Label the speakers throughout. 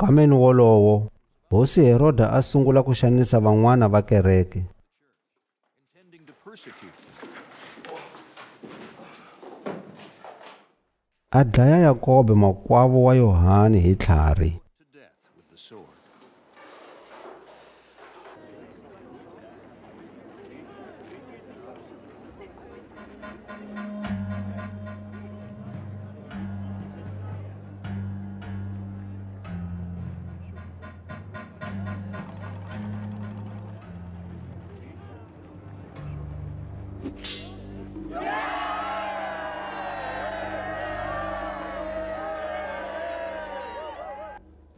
Speaker 1: Kameni wolowo, hosi Heroda a sungula ku xanisa van'wana va kereke. A dlaya Yakobe makwavo wa Yohani hi tlhari.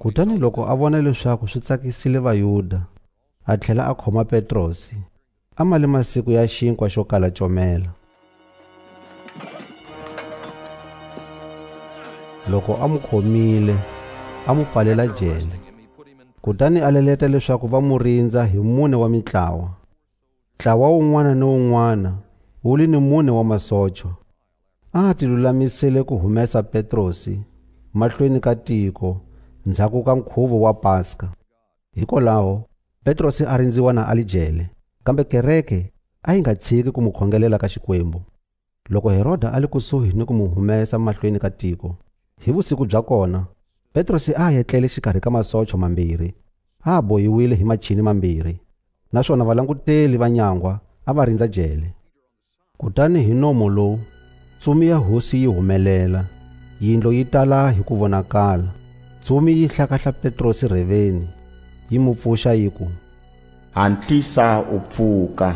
Speaker 1: Kutani loko a vona leswaku swi tsakisile Vayuda, a tlhela a khoma Petrosi. A mali masiku ya xinkwa xo kala comela. Loko a mu khomile, a mu pfalela jele. Kutani a leleta leswaku va mu rindza hi mune wa mitlawa. Ntlawa wun'wana ni wun'wana wu li ni mune wa masocho. A ti lulamisile ku humesa Petrosi mahlweni ka tiko ndzhaku ka nkhuvo wa Paska. Hikwalaho Petrosi a rindziwa na alijele, kambe kereke a yi nga tshiki ku mu khongelela ka Xikwembu. Loko Heroda a li kusuhi ni ku mu humesa mahlweni ka tiko, hi vusiku bya kona Petrosi a yetlele xikarhi ka masocho mambirhi, a bohiwile hi machini mambirhi, naswona valanguteli va nyangwa a va rindza jele. Kutani hi nomo lowu tsumi ya hosi yi humelela, yindlo yi tala hi ku vonakala. Tsumi yi hlakahla Petrosi reveni, yi mu pfuxa yi ku,
Speaker 2: "Hantlisa u pfuka."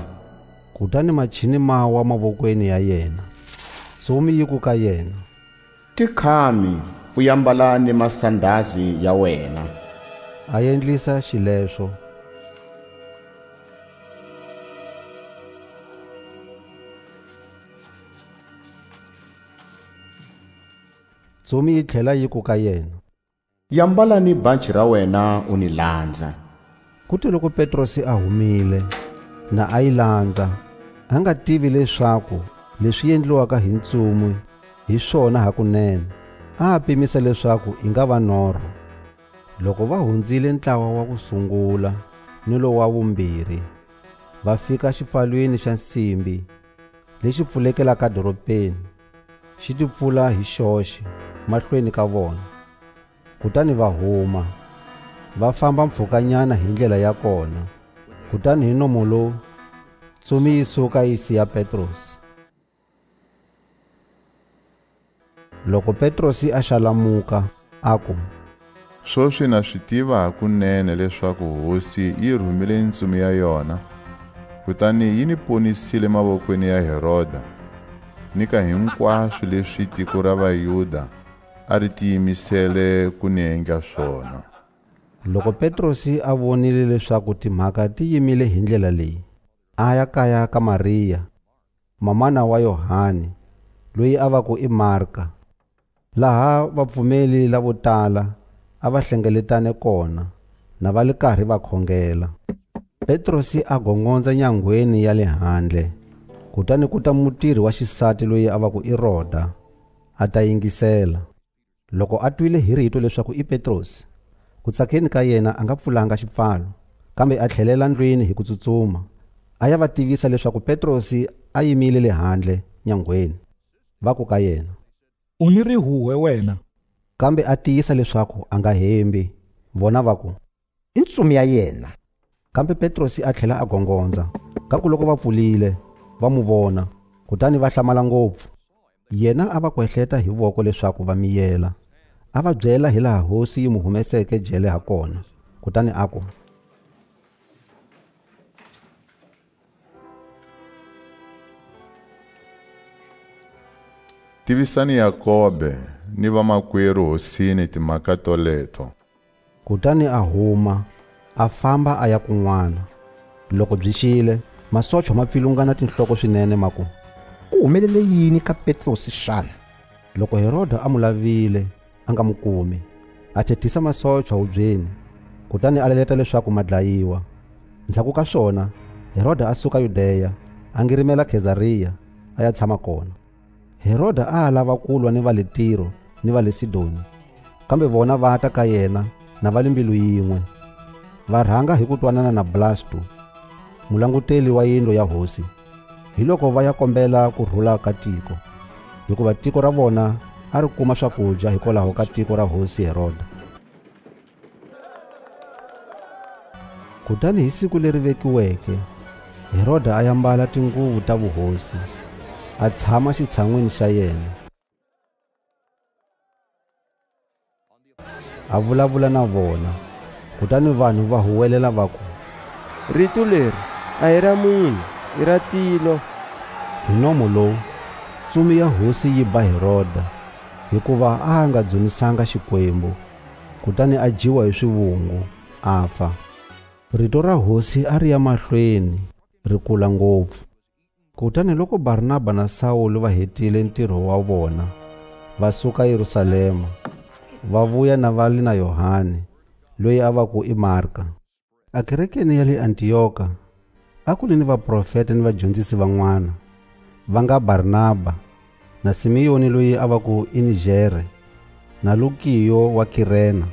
Speaker 1: Kutani machini ma wa mavokweni ya yena. Tsumi yi ku ka yena,
Speaker 2: "Tikhami u yambala ni masandhazi ya wena."
Speaker 1: A endlisa xileswo. Tsumi yi tlhela yi ku ka yena,
Speaker 2: "Yambala ni banchi ra wena u ni landza."
Speaker 1: Kuti loko Petrosi a humile na a yi landza, a nga tivi leswaku leswi endliwaka hi ntsumi hi swona hakunene. A pimisa leswaku i nga va norho. Loko va hundzile ntlawa wa ku sungula ni lowu wa vumbirhi, va fika xipfalweni xa nsimbi lexi pfulekelaka doropeni, xi ti pfula hi xoxe mahlweni ka vona. Kutani va huma, va famba mpfhukanyana hi ndlela ya kona. Kutani hi nomo lowu tsumi yi suka yi siya Petrosi. Loko Petrosi a xalamuka, a ku,
Speaker 3: "Swoswi na swi tiva hakunene leswaku hosi yi rhumile ntsumi ya yona, kutani yi ni ponisile mavokweni ya Heroda, ni ka hinkwaswo leswi tiko ra Vayuda a ri tiyimisele ku ni endla swona."
Speaker 1: Loko Petrosi a vonile leswaku timhaka ti yimile hi ndlela leyi, a ya kaya ka Mariya, mamana wa Yohani, loyi a va ku i Marka, laha vapfumeli lavo tala a va hlengeletane kona na va li karhi va khongela. Petrosi a gongondza nyangweni ya le handle. Kutani ku ta mutirhi wa xisati loyi a va ku i Roda, a ta yingisela. Loko a twile hi rito leswaku i Petrosi, ku tsakeni ka yena a nga pfulanga xipfalo, kambe a tlhelela ndlwini hi ku tsutsuma, a ya va tivisa leswaku Petrosi a yimile le handle nyangweni. Va ku ka yena,
Speaker 4: "U ni rihuwe wena."
Speaker 1: Kambe a tiyisa leswaku a nga hembi. Vona va ku,
Speaker 5: "I ntsumi ya yena."
Speaker 1: Kambe Petrosi a tlhela a gongondza. Ka ku loko va pfulile, va mu vona, kutani va hlamala ngopfu. Yena a va kwehleta hi voko leswaku va miyela. A va byela hi laha hosi yi mu humeseke jele ha kona. Kutani a ku,
Speaker 3: "Tivisani Yakobe ni vamakwerhu hosini timhaka toleto."
Speaker 1: Kutani a huma, a famba a ya kun'wana. Loko byi xile, masocho ma pfilungana tinhloko swinene ma ku,
Speaker 5: "Ku humelele yini ka Petrosi xana?"
Speaker 1: Loko Heroda a mu lavile, a nga mu kumi, a thethisa masocha hubyeni. Kutani a leleta leswaku ma dlayiwa. Ndzhaku ka swona, Heroda a suka Yudeya, a ngirimela Khezariya, a ya tshama kona. Heroda a lava ku lwa ni va le Tiro ni va le Sidoni, kambe vona va ta ka yena na va le mbilu yin'we. Va rhanga hi ku twanana na Blasto, mulanguteli wa yindlu ya hosi, hi loko va ya kombela ku rhula ka tiko, hikuva tiko ra vona a ri kuma swakudya hikwalaho ka tiko ra hosi Heroda. Kutani hi siku leri vekiweke, Heroda a ya mbala tinguvu ta vuhosi, a tshama xitshan'wini xa yena. A vulavula na vona, kutani vanhu va huwelela va ku,
Speaker 6: rito leri a hi ra munhu, i ra tilo.
Speaker 1: Hi nomo lowu, ntsumi ya hosi yi ba Heroda, hikuva a nga dzunisanga Xikwembu, kutani a dyiwa hi swivungu, a fa. Rito ra hosi a ri ya mahlweni, ri kula ngopfu. Kutani loko Barnaba na Sawule va hetile ntirho wa vona, va suka Yerusalema, va vuya na vale na Yohane, loyi a va ku i Marka. A kerekeni ya le Antiyoka a ku ni vaprofeta ni vadyondzisi van'wana, va nga Barnaba na Simeyoni loyi a va ku i Nigere, na Lukiyo wa Kirena,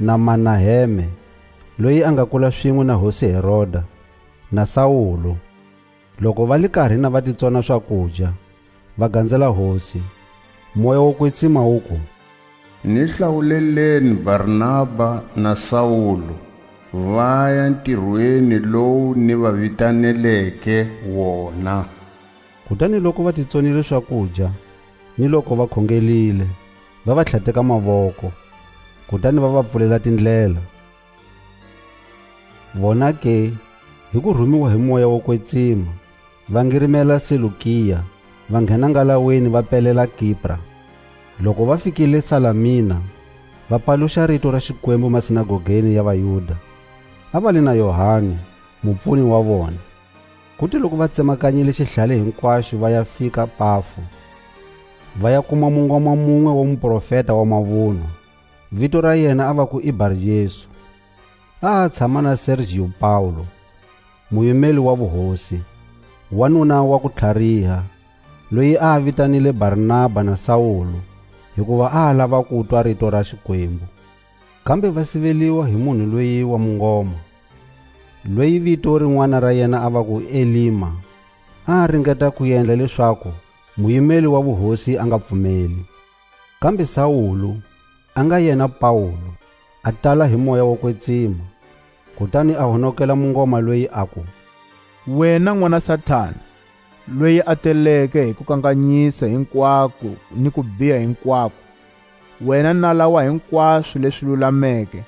Speaker 1: na Manaheme loyi a nga kula swin'we na hosi Heroda, na Sawulo. Loko va li karhi na va titsona swakudya, va gandzela hosi, moya wo kwetsima wu ku,
Speaker 2: ni hlawuleleni Barnaba na Sawulo va ya ntirhweni lowu ni va vitaneleke wona.
Speaker 1: Kutani loko va titsonile swakudya, ni loko va khongelile, va va tlhateka mavoko, kutani va va pfulela tindlela. Vona ke, hi ku rhumiwa hi moya wo kwetsima, va ngirimela Selukiya, va nghena ngalaweni va pelela Kipra. Loko va fikile Salamina, va paluxa rito ra Xikwembu masinagogeni ya Vayuda. A va le na Yohane, mupfuni wa vona. Kuti loko va tsemakanyile xihlale hinkwaxo va ya fika Pafu, va ya kuma mungoma mumwe wa muprofeta wa mavunwa. Vito ra yena a va ku i Bar-Yesu. A tshama na Sergio Paulo, muyimeli wa vuhosi, wanuna wa ku tlhariha, loyi a vitanile Barnaba na Sawulo, hikuva a lava ku twa rito ra Xikwembu. Kambe va siveliwa hi munhu loyi wa mungoma, loyi vito rin'wana ra yena a va ku Elima. A ringeta ku endla leswaku muyimeli wa vuhosi a nga pfumeli. Kambe Sawulo, a nga yena Paulo, a tala hi moya wo kwetsima, kutani a honokela mungoma loyi a ku,
Speaker 6: wena n'wana Sathana, loyi a teleke hi ku kanganyisa hinkwako ni ku biha hinkwako, wena nala wa hinkwaswo leswi lulameke,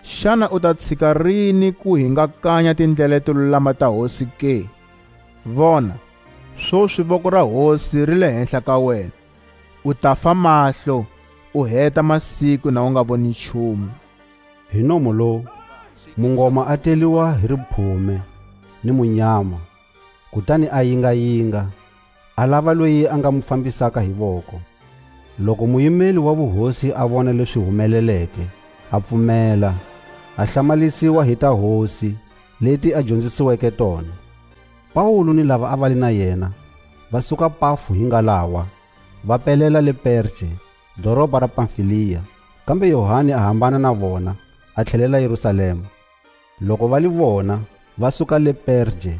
Speaker 6: xana u ta tshika rini ku hingakanya tindlela to lulama ta hosi ke? Vona, swoswi voko ra hosi ri le henhla ka wena. U ta fa mahlo, u heta masiku na u nga voni nchumu.
Speaker 1: Hi nomo lowu, mungoma a teliwa hi riphume ni munyama, kutani a yingayinga, a lava loyi a nga mu fambisaka hi voko. Loko muyimeli wa vuhosi a vona leswi humeleleke, a pfumela, a hlamalisiwa hi ta hosi leti a dyondzisiweke tona. Paulo ni lava a va li na yena va suka Pafu hi ngalawa, va pelela le Perge, doroba ra Pamfiliya, kambe Yohane a hambana na vona, a tlhelela Yerusalema. Loko va li vona, va suka le Perge,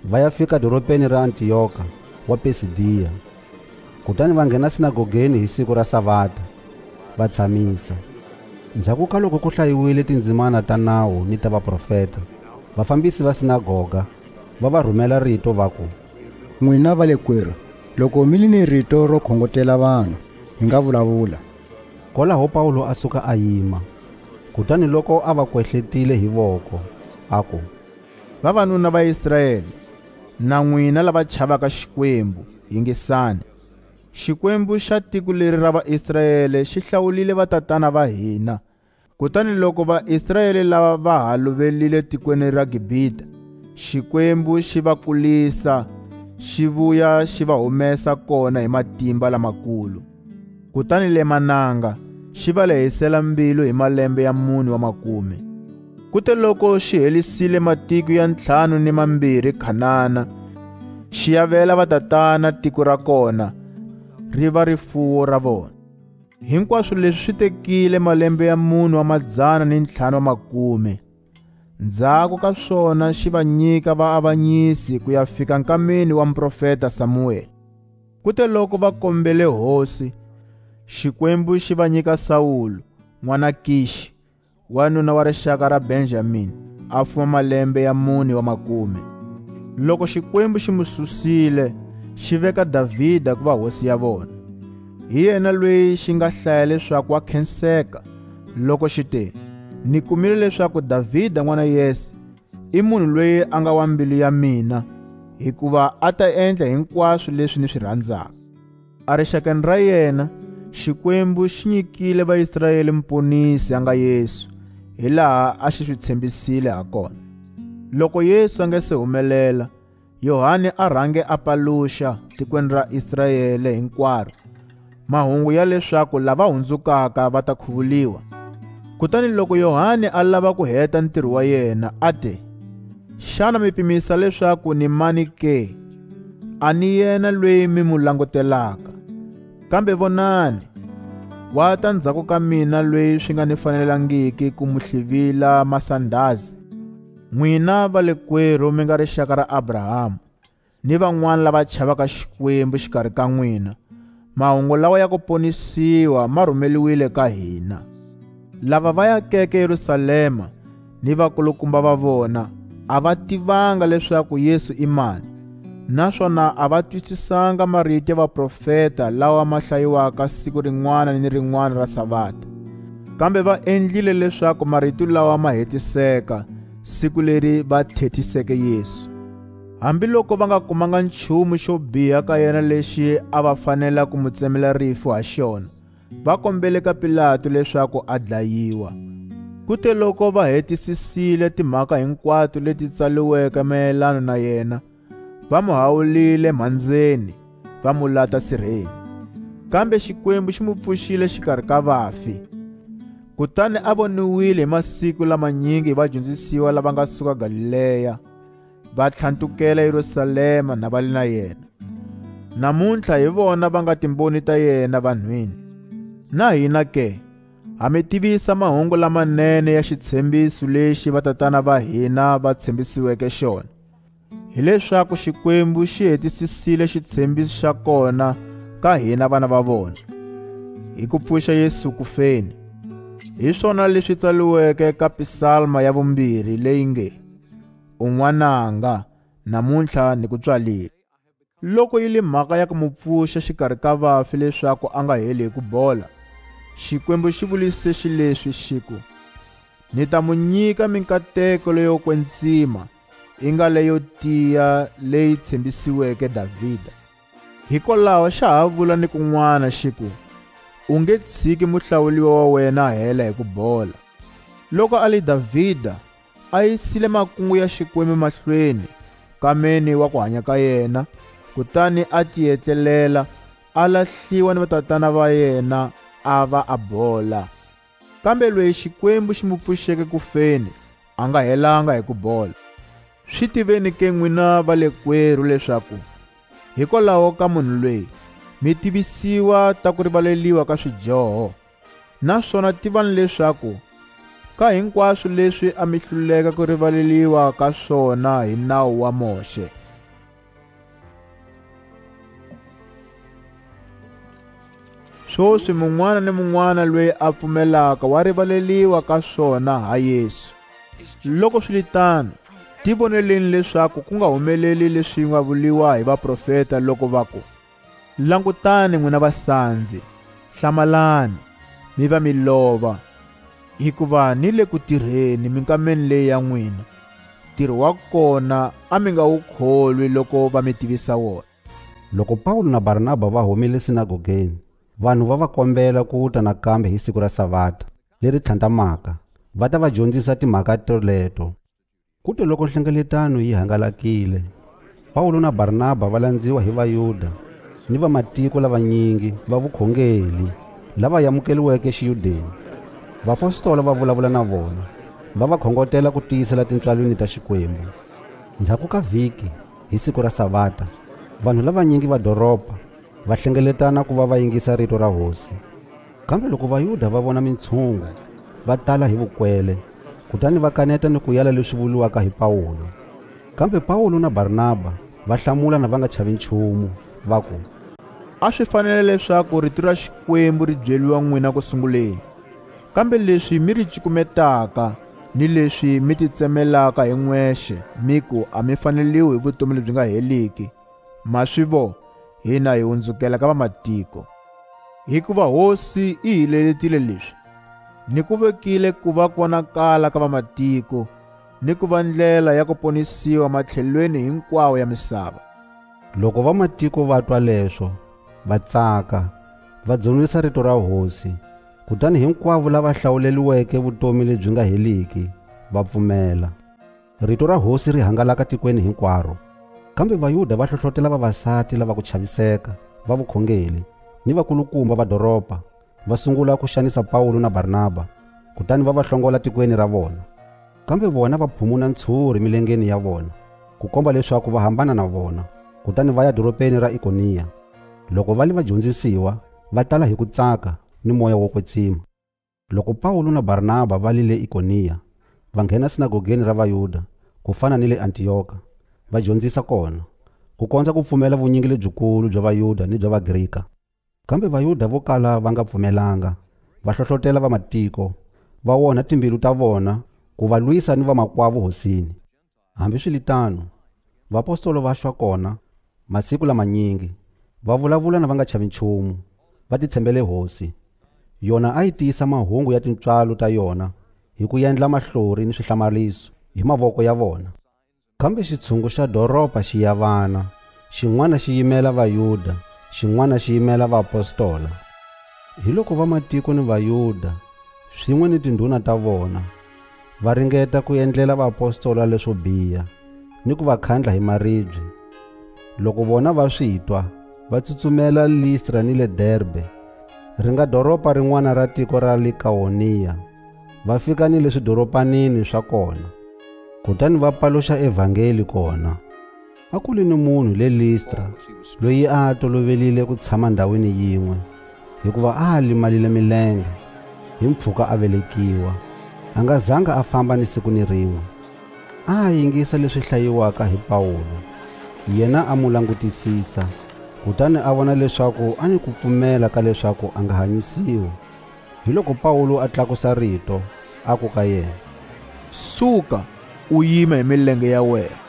Speaker 1: va ya fika doropeni ra Antiyoka wa Pisidiya. Kutani va nghena sinagogeni hi siku ra Sabata, va tshamisa. Ndzhaku ka loko ku hlayiwile tindzimana ta nawu ni ta vaprofeta, vafambisi va sinagoga va va rhumela rito va ku,
Speaker 7: n'wina va le kwerhu, loko mi li ni rito ro khongotela vanhu, hi nga vulavula.
Speaker 1: Kwalaho Paulo a suka a yima, kutani loko a va kwehletile hi voko, a ku,
Speaker 6: vavanuna va Israyeli, na n'wina lava chavaka Xikwembu, yingisani. Xikwembu xa tiko leri ra Vaisrayele xi hlawulile vatatana va hina. Kutani loko Vaisrayele lava va ha lovelile tikweni ra Gibhita, Xikwembu xi va kulisa, xi vuya xi va humesa kona hi matimba lamakulu. Kutani le mananga xi va lehisela mbilu hi malembe ya mune wa makume. Kute loko xi helisile matiko ya 52 Khanana, xi yavela vatatana tiko ra kona, ri va rifuwo ra vona. Hinkwaswo leswi swi tekile malembe ya mune wa 510. Ndzhaku ka swona xi va nyika vaavanyisi ku ya fika nkameni wa muprofeta Samuele. Kute loko va kombele hosi, Xikwembu xi va nyika Sawulu, n'wana Kishi, wanuna wa rixaka ra Benjamini, a fuma malembe ya 40. Loko Xikwembu xi mu susile, xi veka Davhida ku va hosi ya vona. Hi yena loyi xi nga hlaya leswaku wa khenseka loko xi te, ni kumile leswaku Davhida n'wana Yese i munhu loyi a nga wa mbilu ya mina, hikuva a ta endla hinkwaswo leswi ni swi rhandzaka. A rixakeni ra yena, Xikwembu xi nyikile Vaisrayele muponisi a nga Yesu, hi laha a xi swi tshembisile ha kona. Loko Yesu a nga se humelela, Yohane a rhange a paluxa tikweni ra Israyele hinkwaro mahungu ya leswaku lava hundzukaka va ta khuvuliwa. Kutani loko Yohane a lava ku heta ntirho wa yena, a te, xana mi pimisa leswaku ni mani ke? A ni yena loyi mi mu langutelaka. Kambe vonani, wa ta ndzhaku ka mina loyi swi nga ni fanelangiki ku mu hlivila masandhazi. N'wina va le kwerhu mi nga rixaka ra Abrahamu, ni van'wana lava chavaka Xikwembu xikarhi ka n'wina, mahungu lawa ya ku ponisiwa ma rhumeliwile ka hina. Lava va yakeke Yerusalema ni vakulukumba va vona a va tivanga leswaku Yesu i mani, naswona a va twisisanga marito ya vaprofeta lawa ma hlayiwaka siku rin'wana ni rin'wana ra Sabata. Kambe va endlile leswaku marito lawa ma hetiseka siku leri va thetiseke Yesu. Hambiloko va nga kumanga nchumu xo biha ka yena lexi a va fanela ku mu tsemela rifu ha xona, va kombele ka Pilato leswaku a dlayiwa. Kute loko va hetisisile timhaka hinkwato leti tsaliweke mayelana na yena, va mu hawulile mhandzeni, va mu lata sirheni. Kambe Xikwembu xi mu pfuxile xikarhi ka vafi. Kutani a voniwile hi masiku lamanyingi hi vadyondzisiwa lava nga suka Galileya, va tlhantukela Yerusalema na va le na yena. Namuntlha hi vona va nga timboni ta yena vanhwini. Na hina ke, ha mi tivisa mahungu lamanene ya xitshembiso lexi vatatana va hina va tshembisiweke xona, hileswaku Xikwembu xi hetisisile xitshembiso xa kona ka hina vana va vona, hi ku pfuxa Yesu kufeni. Hi swona leswi tsaliweke ka Psalma ya 2 leyi nge, un'wananga namuntlha ni ku tswalile. Loko yi li mhaka ya ku mu pfuxa xikarhi ka vafi leswaku a nga heli hi ku bola, Xikwembu xi vulise xileswi xiku, ni ta mu nyika minkateko leyo kwetsima, yi nga leyo tiya leyi tshembisiweke Davhida. Hikwalaho xa ha vula ni kun'wana xiku, u nge tshiki muhlawuliwa wa wena hela hi ku bola. Loko ali Davhida a yisile makungu ya Xikwembu mahlweni ka meni wa ku hanya ka yena, kutani a tietlelela, a lahliwa ni vatatana va yena, a va a bola. Kambe loyi Xikwembu xi mu pfuxeke kufeni a nga helanga hi ku bola. Swi tiveni ke n'wina va le kwerhu leswaku hikwalaho ka munhu loyi mi tivisiwa ta ku rivaleliwa ka swidyoho, naswona tivani leswaku ka hinkwaswo leswi a mi hluleka ku rivaleliwa ka swona hi nawu wa Moshe. Swoswi mun'wana ni mun'wana loyi a pfumelaka wa rivaleliwa ka swona ha Yesu. Loko swi li tano, tivoneleni leswaku ku nga humeleli leswi nga vuliwa hi vaprofeta loko va ku, langutani n'wina vasandzi, hlamalani, mi va mi lova, hikuva ni le ku tirheni minkameni leyi ya n'wina. Ntirho wa kona a mi nga wu kholwi loko va mi tivisa wona.
Speaker 1: Loko Paulo na Barnaba va humile sinagogeni, vanhu va va kombela ku ta nakambe hi siku ra Sabata leri tlhandlamaka, va ta va dyondzisa timhaka toleto. Kute loko nhlengeletano yi hangalakile, Paulo na Barnaba va landziwa hi Vayuda ni va matiko lavanyingi va vukhongeli lava yamukeliweke xiyudeni. Vaapostoli va vulavula na vona, va va khongotela ku tiyisela tintswalweni ta Xikwembu. Ndzhaku ka vhiki hi siku ra Sabata, vanhu lavanyingi va doropa va hlengeletana ku va va yingisa rito ra Hosi. Kambe loko Vayuda va vona mitshungu, va tala hi vukwele, kutani va kaneta ni ku yala leswi vuriwaka hi Pawulo. Kambe Pawulo na Barnaba va hlamula na va nga chavi nchumu, va ku,
Speaker 6: a swi fanele leswaku rito ra Xikwembu ri byeliwa n'wina ku sunguleni. Kambe leswi mi ri cukumetaka ni leswi mi titsemelaka hi n'wexe mi ku a mi faneliwi hi vutomi lebyi nga heliki, ma swi vo hina hi hundzukela ka vamatiko. Hikuva Hosi i hi leletile leswi, ni ku vekile ku va konakala ka vamatiko ni ku va ndlela ya ku ponisiwa matlhelweni hinkwawo ya misava.
Speaker 1: Loko vamatiko va twa leswo, va tsaka, va dzunisa rito ra Hosi, kutani hinkwavo lava hlawuleliweke vutomi lebyi nga heliki va pfumela. Rito ra Hosi ri hangalaka tikweni hinkwaro. Kambe Vayuda va hlohlotela vavasati lava ku chaviseka va vukhongeli ni vakulukumba va doropa va sungula ku xanisa Pawulo na Barnaba, kutani va va hlongola tikweni ra vona. Kambe vona va phumuna ntshuri milengeni ya vona, ku komba leswaku va hambana na vona, kutani va ya doropeni ra Ikoniya. Loko va li vadyondzisiwa, va tala hi ku tsaka ni moya wo kwetsima. Loko Pawulo na Barnaba va li le Ikoniya, va nghena sinagogeni ra Vayuda, ku fana ni le Antiyoka, va dyondzisa kona, ku kondza ku pfumela vunyingi lebyikulu bya Vayuda ni bya Vagrika. Kambe Vayuda vo kala va nga pfumelanga, va hlohlotela vamatiko, va wona timbilu ta vona ku va lwisa ni vamakwavo Hosini. Hambi swi li tano, vaapostolo va xwa kona masiku lamanyingi, va vulavula na va nga chavi nchumu, va titshembele Hosi. Yona a yi tiyisa mahungu ya tintswalo ta yona hi ku endla mahlori ni swihlamariso hi mavoko ya vona. Kambe xitshungu xa doropa xi ya vana, xin'wana xi yimela Vayuda, xin'wana xi yimela vaapostola. Hi loko vamatiko ni Vayuda, swin'we ni tindhuna ta vona, va ringeta ku endlela vaapostola leswo biha ni ku va khandla hi maribye. Loko vona va swi twa, va tsutsumela Listra ni le Derbe, ri nga doropa rin'wana ra tiko ra Likawoniya, va fika ni le swidoropanini swa kona, kutani va paluxa evhangeli kona. A ku li ni munhu le Listra loyi a tolovelile ku tshama ndhawini yin'we, hikuva a limalile milenge hi mpfhuka a velekiwa, a nga zanga a famba ni siku ni rin'we. A yingisa leswi hlayiwaka hi Pawulo, yena a mu langutisisa, kutani a vona leswaku a ni ku pfumela ka leswaku a nga hanyisiwi. Hi loko Pawulo a tlakusa rito, a ku ka yena,
Speaker 6: suka u yima hi milenge ya wena.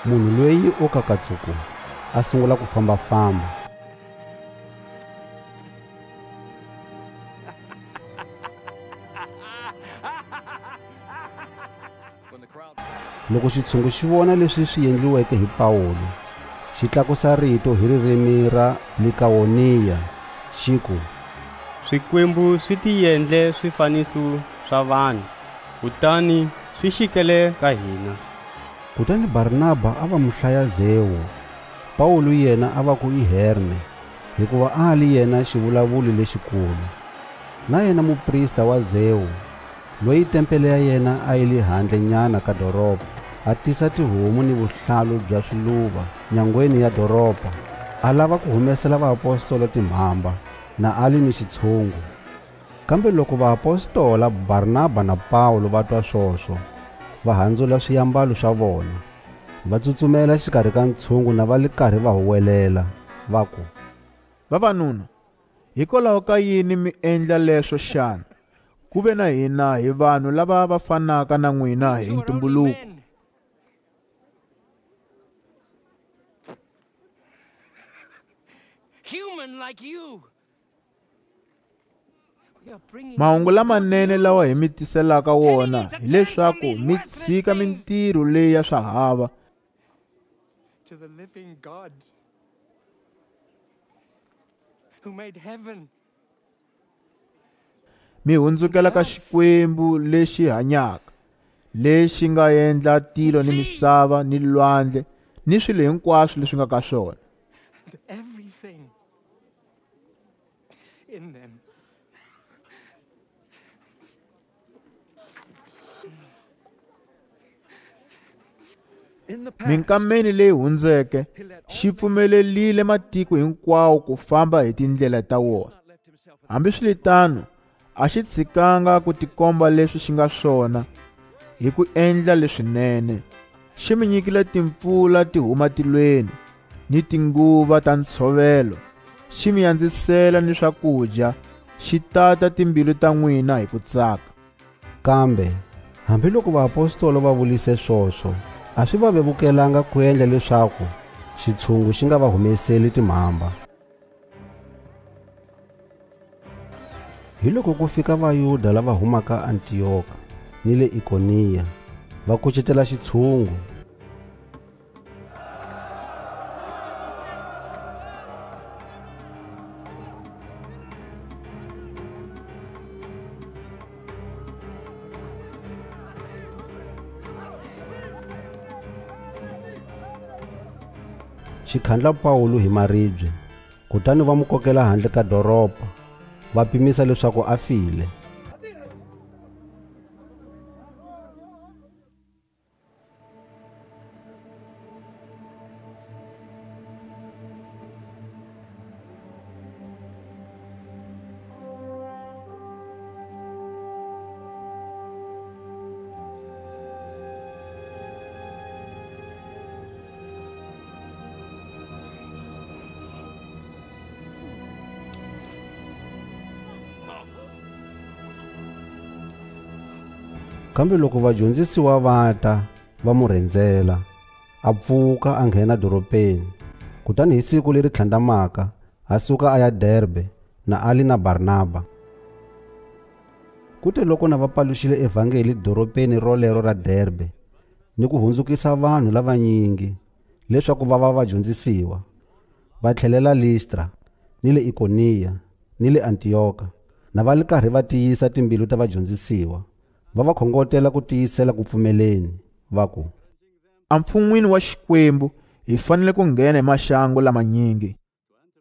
Speaker 1: Munhu loyi o kakatsuku a sungula ku famba-famba. Loko xitshungu xi vona leswi swi endliweke hi Pawulo, xi tlakusa rito hi ririmi ra Likawoniya, xi ku,
Speaker 8: Swikwembu swi tiendle swifaniso swa vanhu, kutani swi xikele ka hina.
Speaker 1: Kutani Barnaba a va muhlaya Zewu, Pawulo yena a va ku i Herme, hikuva a li yena xivulavuli lexikulu. Na yena muprista wa Zewu, loyi tempele ya yena a yi li handle nyana ka doropa, a tisa tihomu ni vuhlalu bya swiluva nyangweni ya doropa, a lava ku humesela vaapostolo timhamba, na ali ni xitshungu. Kambe loko vaapostola Barnaba na Pawulo va twa swoswo, va handzula swiyambalo swa vona, va tsutsumela xikarhi ka ntshungu na va li karhi va huwelela, va ku,
Speaker 6: Vavanuna, hikwalaho ka yini mi endla leswo xana? Ku ve na hina hi vanhu lava va fanaka na n'wina hi ntumbuluko.
Speaker 9: Human like you.
Speaker 6: Mahungu lamanene lawa hi mi tiselaka wona hileswaku mi tshika mintirho leyi ya swahava
Speaker 9: to the living God who made heaven.
Speaker 6: Mi hundzukela ka Xikwembu lexi hanyaka, lexi nga endla tilo ni misava ni lwandle ni swilo hinkwaswo leswi nga ka swona.
Speaker 9: Everything in them.
Speaker 6: Minkameni leyi hundzeke, xi pfumelelile matiko hinkwawo ku famba hi tindlela ta wona. Hambiswiritano, a xi tshikanga ku tikomba leswi xi nga swona hi ku endla leswinene. Xi mi nyikile timpfula ti huma tilweni ni tinguva ta ntshovelo. Xi mi yandzisela ni swakudya, xi tata timbilu ta n'wina hi ku tsaka.
Speaker 1: Kambe hambiloko vaapostolo va vulise swoswo, a swi va vevukelanga ku endla leswaku xitshungu xi nga va humeseli timhamba. Hi loko ku fika Vayuda lava humaka Antiyoka ni le Ikoniya, va kucetela xitshungu. Xikhandla Pawulo hi maribye, kutani va mu kokela handle ka doroba, va pimisa leswaku a file. Kambe loko vadyondzisiwa va ta va mu rendzela, a pfuka a nghena doropeni. Kutani hi siku leri tlhandlamaka a suka a ya Derbe na ali na Barnaba. Kute loko na va paluxile evhangeli doropeni rolero ra Derbe ni ku hundzukisa vanhu lavanyingi leswaku va va vadyondzisiwa, va tlhelela Listra ni le Ikoniya ni le Antiyoka, na va li karhi va tiyisa timbilu ta vadyondzisiwa. Va va khongotela ku tiyisela ku pfumeleni, va ku,
Speaker 6: Empfun'wini wa Xikwembu hi fanele ku nghena hi maxangu lamanyingi.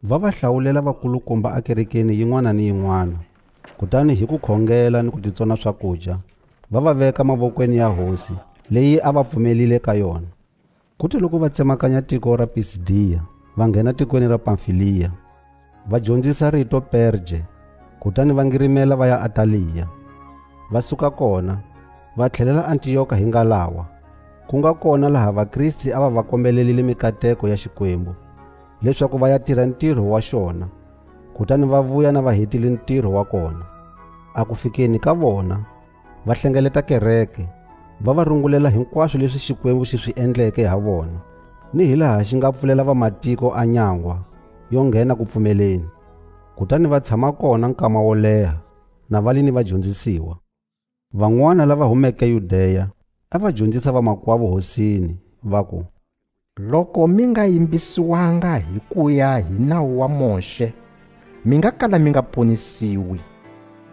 Speaker 1: Va va hlawulela vakulukumba a kerekeni yin'wana ni yin'wana. Kutani hi ku khongela ni ku titsona swakudya, va va veka mavokweni ya hosi leyi a va pfumelile ka yona. Kuti loko va tsemakanya tiko ra Pisidiya, va nghena tikweni ra Pamfiliya, va dyondzisa rito Perge, kutani va ngirimela va ya Ataliya. Va suka kona, va tlhelela Antiyoka hi ngalawa, ku nga kona laha Vakristi a va kombelelile mikateko ya Xikwembu, leswaku va ya tirha ntirho wa xona, kutani va vuya na va hetile ntirho wa kona. A ku fikeni ka vona, va hlengeleta kereke, va va rungulela hinkwaswo leswi Xikwembu xi swi endleke ha vona, ni hi laha xi nga pfulela va matiko a nyangwa yo nghena ku pfumeleni. Kutani va tshama kona nkama wo leha na va li ni vadyondzisiwa. Van'wana lava humeke Yudeya a va dyondzisa vamakwavo hosini, va ku,
Speaker 5: loko mi nga yimbisiwanga hi ku ya hi nawu wa Moshe, mi nga kala mi nga ponisiwi.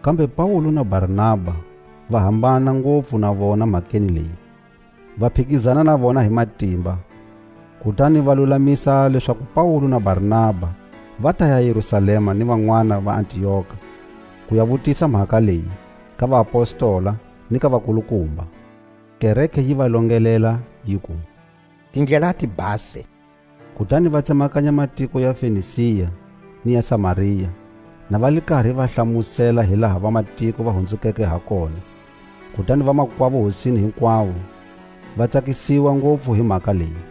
Speaker 1: Kambe Pawulo na Barnaba va hambana ngopfu na vona mhakeni leyi. Va phikizana na vona hi matimba. Kutani va lulamisa leswaku Pawulo na Barnaba va ta ya Yerusalema ni van'wana va Antiyoka ku ya vutisa mhaka leyi ka vaapostola ni ka vakulukumba. Kereke yi va longelela yi ku,
Speaker 5: tindlela ti base.
Speaker 1: Kutani va tsemakanya matiko ya Fenisiya ni ya Samariya, na va li karhi va hlamusela hi laha va matiko va hundzukeke ha kona. Kutani va makwavo hosini hinkwavo va tsakisiwa ngopfu hi mhaka leyi.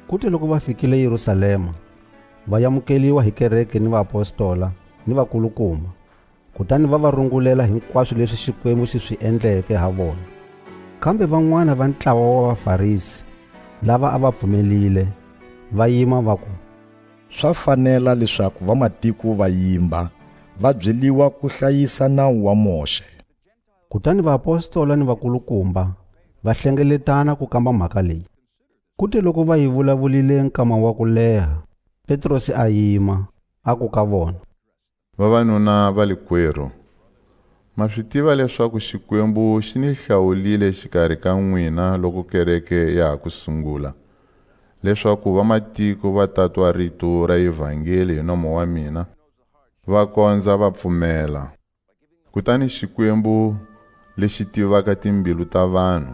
Speaker 1: Kuti loko va fikile Yerusalema, va yamukeliwa hi kereke ni vaapostola ni vakulukumba. Kutani va va rungulela hinkwaswo leswi Xikwembu xi swi endleke ha vona. Kambe van'wana va ntlawa wa Vafarisi lava a va pfumelile va yima va ku,
Speaker 2: swa fanela leswaku vamatiko va yimba,
Speaker 5: va byeliwa ku hlayisa nawu wa Moshe.
Speaker 1: Kutani vaapostola ni vakulukumba va hlengeletana ku kamba mhaka leyi. Kuti loko va yi vulavulile nkama wa ku leha, Petrosi a yima a ku ka vona,
Speaker 3: vavanuna va likwerhu, ma swi tiva leswaku Xikwembu xi ni hlawulile xikarhi ka n'wina loko kereke ya ha ku sungula, leswaku vamatiko va tatwa rito ra evhangeli hi nomo wa mina, va kondza va pfumela. Kutani Xikwembu lexi tivaka timbilu ta vanhu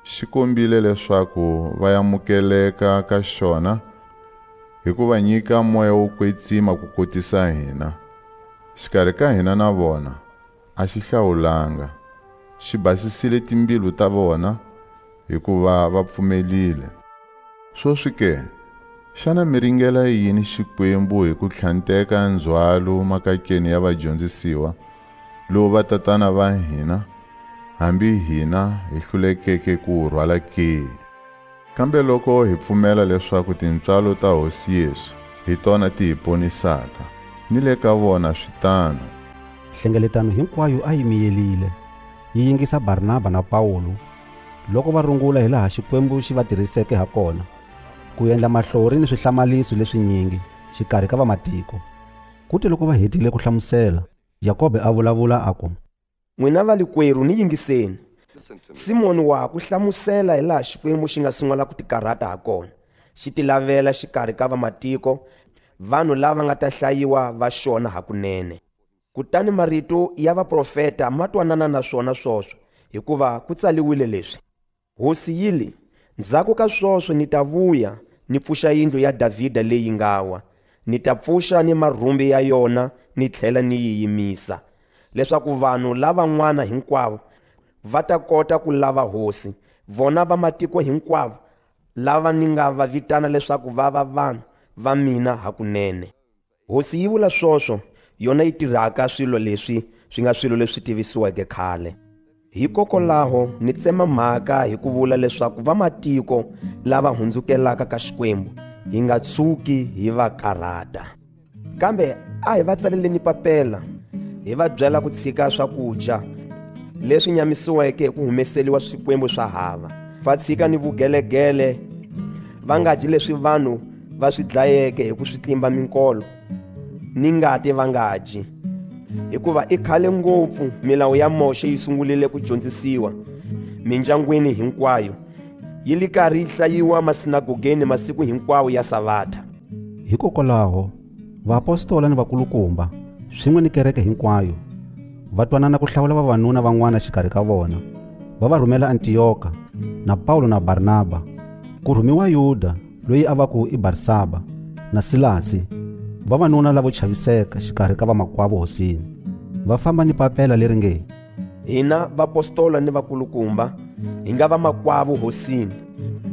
Speaker 3: xi kombile leswaku va yamukeleka ka xona hi ku va nyika moya wo kwetsima ku kotisa hina. Xikarhi ka hina na vona a xi hlawulanga, xi basisile timbilu ta vona hikuva va pfumelile. Swoswi ke, xana mi ringela yini Xikwembu hi ku tlhanteka ndzhwalo makakeni ya vadyondzisiwa lowu vatatana va hina, hambi hina hi hlulekeke ku rhwala ke? Kambe loko hi pfumela leswaku tintswalo ta Hosi Yesu hi tona ti hi ponisaka, ni le ka vona switano.
Speaker 1: Hlengeletano hinkwayo a yi miyelile yi yingisa Barnaba na Paulo loko va rungula hi laha Xikwembu xi va tirhiseke ha kona ku endla mahlori ni swihlamaliso leswinyingi xikarhi ka vamatiko. Kuti loko va hetile ku hlamusela, Yakobe a vulavula a ku,
Speaker 10: n'wina valikwerhu ni yingiseni. Simoni wa ku hlamusela hi laha Xikwembu xi nga sungula ku tikarhata ha kona, xi tilavela xikarhi ka vamatiko, vanhu lava nga ta hlayiwa va xona hakunene. Kutani marito ya vaprofeta ma twanana na swona swoswo, hikuva ku tsaliwile leswi: Hosi yili, ndzhaku ka swoswo ni ta vuya ni pfuxa yindlu ya Davhida leyi nga wa, ni ta pfuxa ni marhumbi ya yona ni tlhela ni yi yimisa, leswaku vanhu lavan'wana hinkwavo va ta kota ku lava hosi, vona vamatiko hinkwavo lava ni nga va vitana leswaku va va vanhu va mina hakunene. Hosi yi vula swoswo, yona yi tirhaka swilo leswi swi nga swilo leswi tivisiweke khale. Hikokwalaho ni tsema mhaka hi ku vula leswaku vamatiko lava hundzukelaka ka Xikwembu hi nga tshuki hi va karhata. Kambe a hi va tsaleleni papela hi va byela ku tshika swakudya leswi nyamisiweke hi ku humeseliwa swikwembu swa hava, va tshika ni vugelegele, va nga dyi leswi vanhu va swi dlayeke hi ku swi tlimba minkolo, ni ngati va nga dyi. Hikuva i khale ngopfu milawu ya Moshe yi sungulile ku dyondzisiwa mindyangwini hinkwayo, yi li karhi yi hlayiwa masinagogeni masiku hinkwawo ya Sabata.
Speaker 1: Hikokwalaho vaapostola ni vakulukumba swin'we ni kereke hinkwayo va twanana ku hlawula vavanuna van'wana xikarhi ka vona, va va rhumela Antiyoka na Paulo na Barnaba, ku rhumiwa Yuda loyi a va ku i Barsaba na Silasi, vavanuna lavo chaviseka xikarhi ka vamakwavo hosini. Va famba ni papela leri nge:
Speaker 10: Hina vapostola ni vakulukumba hi nga vamakwavo hosini,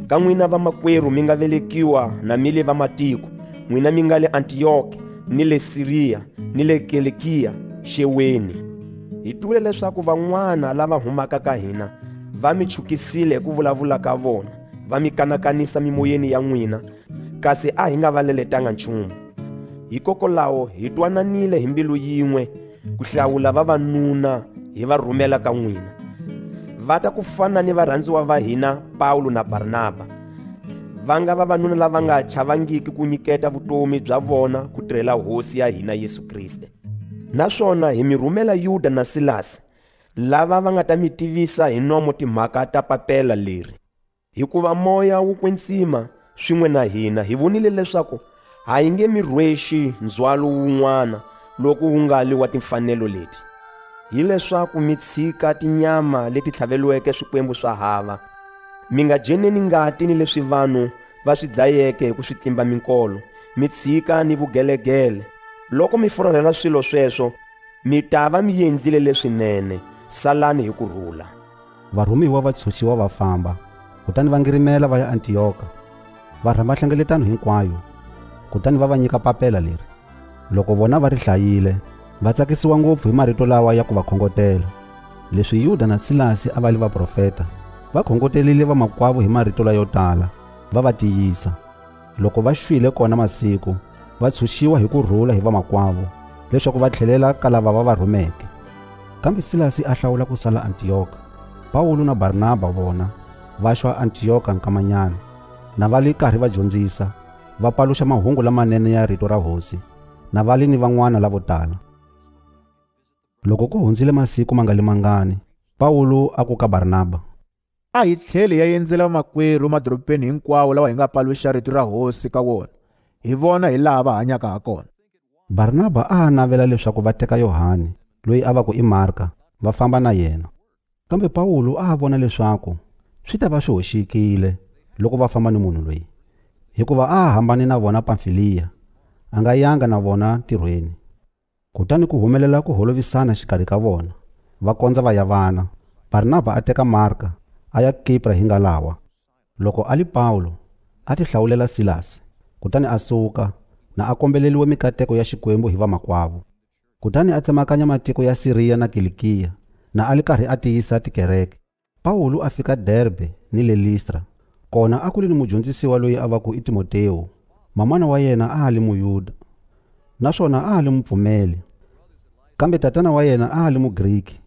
Speaker 10: ka n'wina vamakwerhu mi nga velekiwa na mi le vamatiko, n'wina mi nga le Antiyoki ni le Siriya ni le Kilikiya xeweni. Hi twile leswaku van'wana lava humaka ka hina va mi chukisile hi ku vulavula ka vona, va mi kanakanisa mimoyeni ya n'wina, kasi a hi nga va leletanga nchumu. Hikokwalaho hi twananile hi mbilu yin'we ku hlawula vavanuna hi va rhumela ka n'wina. Va ta ku fana ni varhandziwa va hina Paulo na Barnaba, va nga vavanuna lava nga chavangiki ku nyiketa vutomi bya vona ku tirhela Hosi ya hina Yesu Kriste. Naswona hi mi rhumela Yuda na Silasi, lava va nga ta mi tivisa hi nomo timhaka ta papela leri. Hikuva moya wu kwetsima swin'we na hina hi vonile leswaku ha hi nge mi rhweshi ndzhwalo wun'wana loko wu nga li wa timfanelo leti, hi leswaku mi tshika tinyama leti tlhaveliweke swikwembu swa hava, mi nga jeneni ngati ni leswi vanhu va swi dlayeke hi ku swi tlimba minkolo, mi tshika ni vugelegele. Loko mi furhela swilo sweswo, mi ta va mi endlile leswinene. Salani hi kurhula.
Speaker 1: Varhumiwa va tshuxiwa va famba, kutani va ngirimela va ya Antiyoka. Va rhamba hlengeletano hinkwayo, kutani va nyika papela leri. Loko vona va ri hlayile, va tsakisiwa ngopfu hi marito lawa ya ku va khongotela. Leswi Yuda na Silasi a va li vaprofeta, va khongotelile vamakwavo hi marito la yo tala, va tiyisa. Loko va xwile kona masiku, va tshuxiwa hi kurhula hi vamakwavo, leswaku va tlhelela ka lava va va rhumeke. Kambe Silasi a hlawula ku sala Antiyoka. Pawulo na Barnaba vona va xwa Antiyoka nkamanyana, na va li karhi va dyondzisa, va paluxa mahungu lamanene ya rito ra Hosi, na va li ni van'wana lavo tala. Loko ku hundzile masiku mangalimangani, Pawulo a ku ka Barnaba,
Speaker 6: a hi tlheli ya endzela makwerhu madorobeni hinkwawo lawa hi nga paluxa rito ra Hosi ka wona, hi vona hi laha va hanyaka ha kona.
Speaker 1: Barnaba a navela leswaku va teka Yohani, loyi a va ku i Marka, va famba na yena. Kambe Pawulo a vona leswaku swi ta va swi hoxekile loko va famba ni munhu loyi, hikuva a hambane na vona Pamfiliya, a nga yanga na vona ntirhweni. Kutani ku humelela ku holovisana xikarhi ka vona, va kondza va ya vana. Barnaba a teka Marka a ya Kipre hi ngalawa. Loko ali Pawulo a ti hlawulela Silasi, kutani a suka na a kombeleliwe mikateko ya Xikwembu hi vamakwavo. Kutani a tsemakanya matiko ya Siriya na Kilikiya, na ali karhi a tiyisa tikereke. Pawulo a fika Derbe ni le Listra. Kona a ku ri ni mudyondzisiwa loyi a va ku i Timoteyo, mamana wa yena a ali Muyuda, naswona a ali mupfumeli, kambe tatana wa yena a ali Mugriki.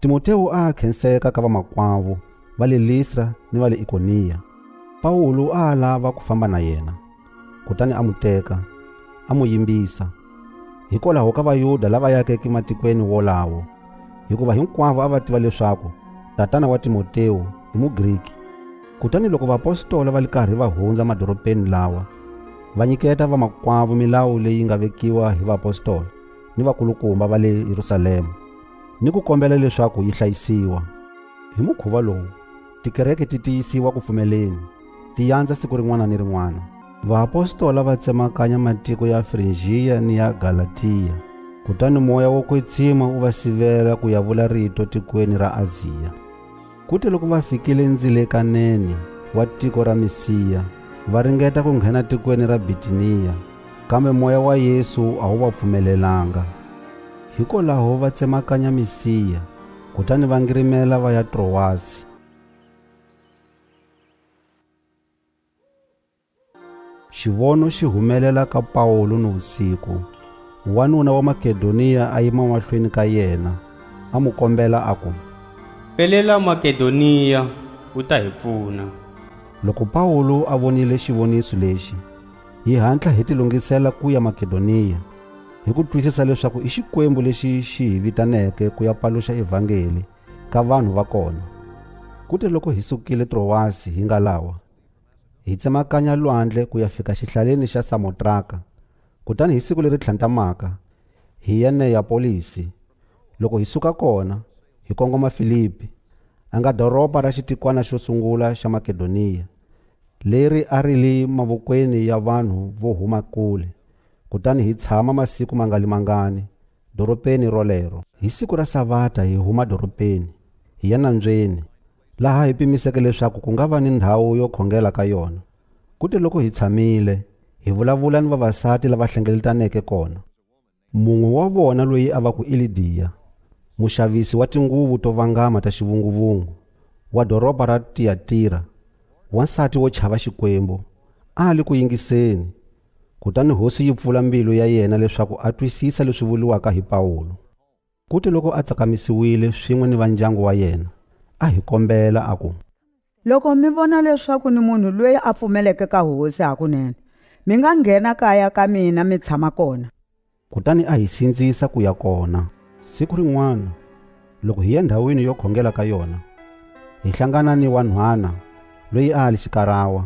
Speaker 1: Timoteyo a khenseka ka vamakwavo va le Listra ni va le Ikoniya. Pawulo a lava ku famba na yena, kutani a muteka, a mu yimbisa, hikwalaho ka Vayuda lava yakeke matikweni wolawo, hikuva hinkwavo a va tiva leswaku tatana wa Timoteyo i Mugriki. Kutani loko vaapostoli va li karhi va hundza madorobeni lawa, va nyiketa vamakwavo milawu leyi nga vekiwa hi vaapostoli ni vakulukumba va le Yerusalema, ni ku kombela leswaku yi hlayisiwa. Hi mukhuva lowu, tikereke ti tiyisiwa ku pfumeleni, ti yandza siku rin'wana ni rin'wana. Vaapostoli va tsemakanya matiko ya Frigiya ni ya Galatiya, kutani moya wo kwetsima u va sivela ku ya vula rito tikweni ra Aziya. Kuti loko va fikile ndzilekaneni wa tiko ra Misiya, va ringeta ku nghena tikweni ra Bitiniya, kambe moya wa Yesu a wu va pfumelelanga. Hikwalaho va tsemakanya Misiya, kutani va ngirimela va ya Trowasi. Xivono xi humelela ka Pawulo ni vusiku. Wanuna wa Makedoniya a yima mahlweni ka yena, a mu kombela a ku,
Speaker 8: pelela Makedoniya u ta hi pfuna.
Speaker 1: Loko Pawulo a vonile xivoniso lexi, hi hatla hi tilungisela ku ya Makedoniya, hi ku twisisa leswaku i Xikwembu lexi xi hi vitaneke ku ya paluxa evhangeli ka vanhu va kona. Kuti loko hi sukile Trowasi hi ngalawa, hi tsemakanya lwandle ku ya fika xihlaleni xa Samotraka, kutani hi siku leri tlhantamaka hi ya Neyapolisi. Loko hi suka kona, hi kongoma Filipi, a nga doroba ra xitikwana xo sungula xa Makedoniya, leri a ri li mavokweni ya vanhu vo huma kule. Kutani hi tshama masiku mangalimangani doropeni rolero. Hi siku ra Sabata hi huma doropeni hi ya nantsweni, laha hi pimiseke leswaku ku nga va ni ndhawu yo khongela ka yona. Kuti loko hi tshamile, hi vulavula ni vavasati lava hlengeletaneke kona. Mun'we wa vona loyi a va ku Lidiya, muxavisi wa tinguvu to vangama ta xivunguvungu, wa doroba ra Tiyatira, wansati wo chava Xikwembu, a ali ku yingiseni. Kutani Hosi yi pfula mbilu ya yena leswaku a twisisa leswi vuliwaka hi Pawulo. Kuti loko a tsakamisiwile swin'we ni va ndyangu wa yena, a hi kombela a ku,
Speaker 11: loko mi vona leswaku ni munhu loyi a pfumeleke ka Hosi hakunene, mi nga nghena kaya ka mina mi tshama kona.
Speaker 1: Kutani a hi sindzisa ku ya kona. Siku rin'wana, loko hi ya ndhawini yo khongela ka yona, hi hlangana ni wanhwana loyi a ali xikarawa,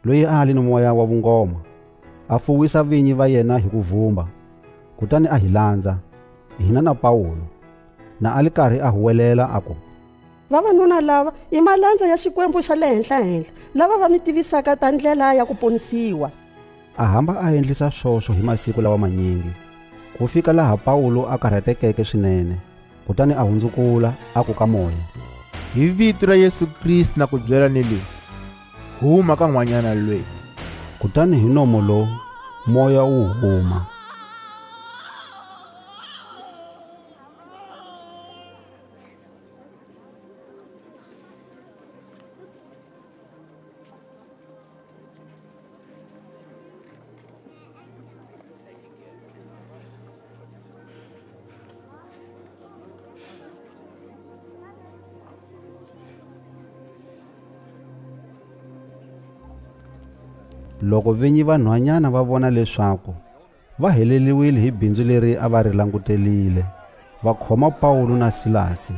Speaker 1: loyi a ali ni moya wa vungoma, a fuwisa vinyi va yena hi ku vhumba. Kutani a hi landza, hina na Pawulo, na ali karhi a huwelela a ku,
Speaker 12: vavanuna lava i malandza ya Xikwembu xa le henhla lava va mi tivisaka ta ndlela ya ku ponisiwa.
Speaker 1: A hamba a endlisa swoswo hi masiku lawa manyingi, ku fika laha Pawulo a karhatekeke swinene. Kutani a hundzukula a ku ka moya,
Speaker 6: hi vito ra Yesu Kristo na ku byela ni leyi, huma ka n'wanyana loyi.
Speaker 1: Kutani hi nomo lowu moya wu huma. Loko vinyi va nhwanyana va vona leswaku va heleliwile hi bindzu leri a va ri langutelile, va khoma Pawulo na Silasi,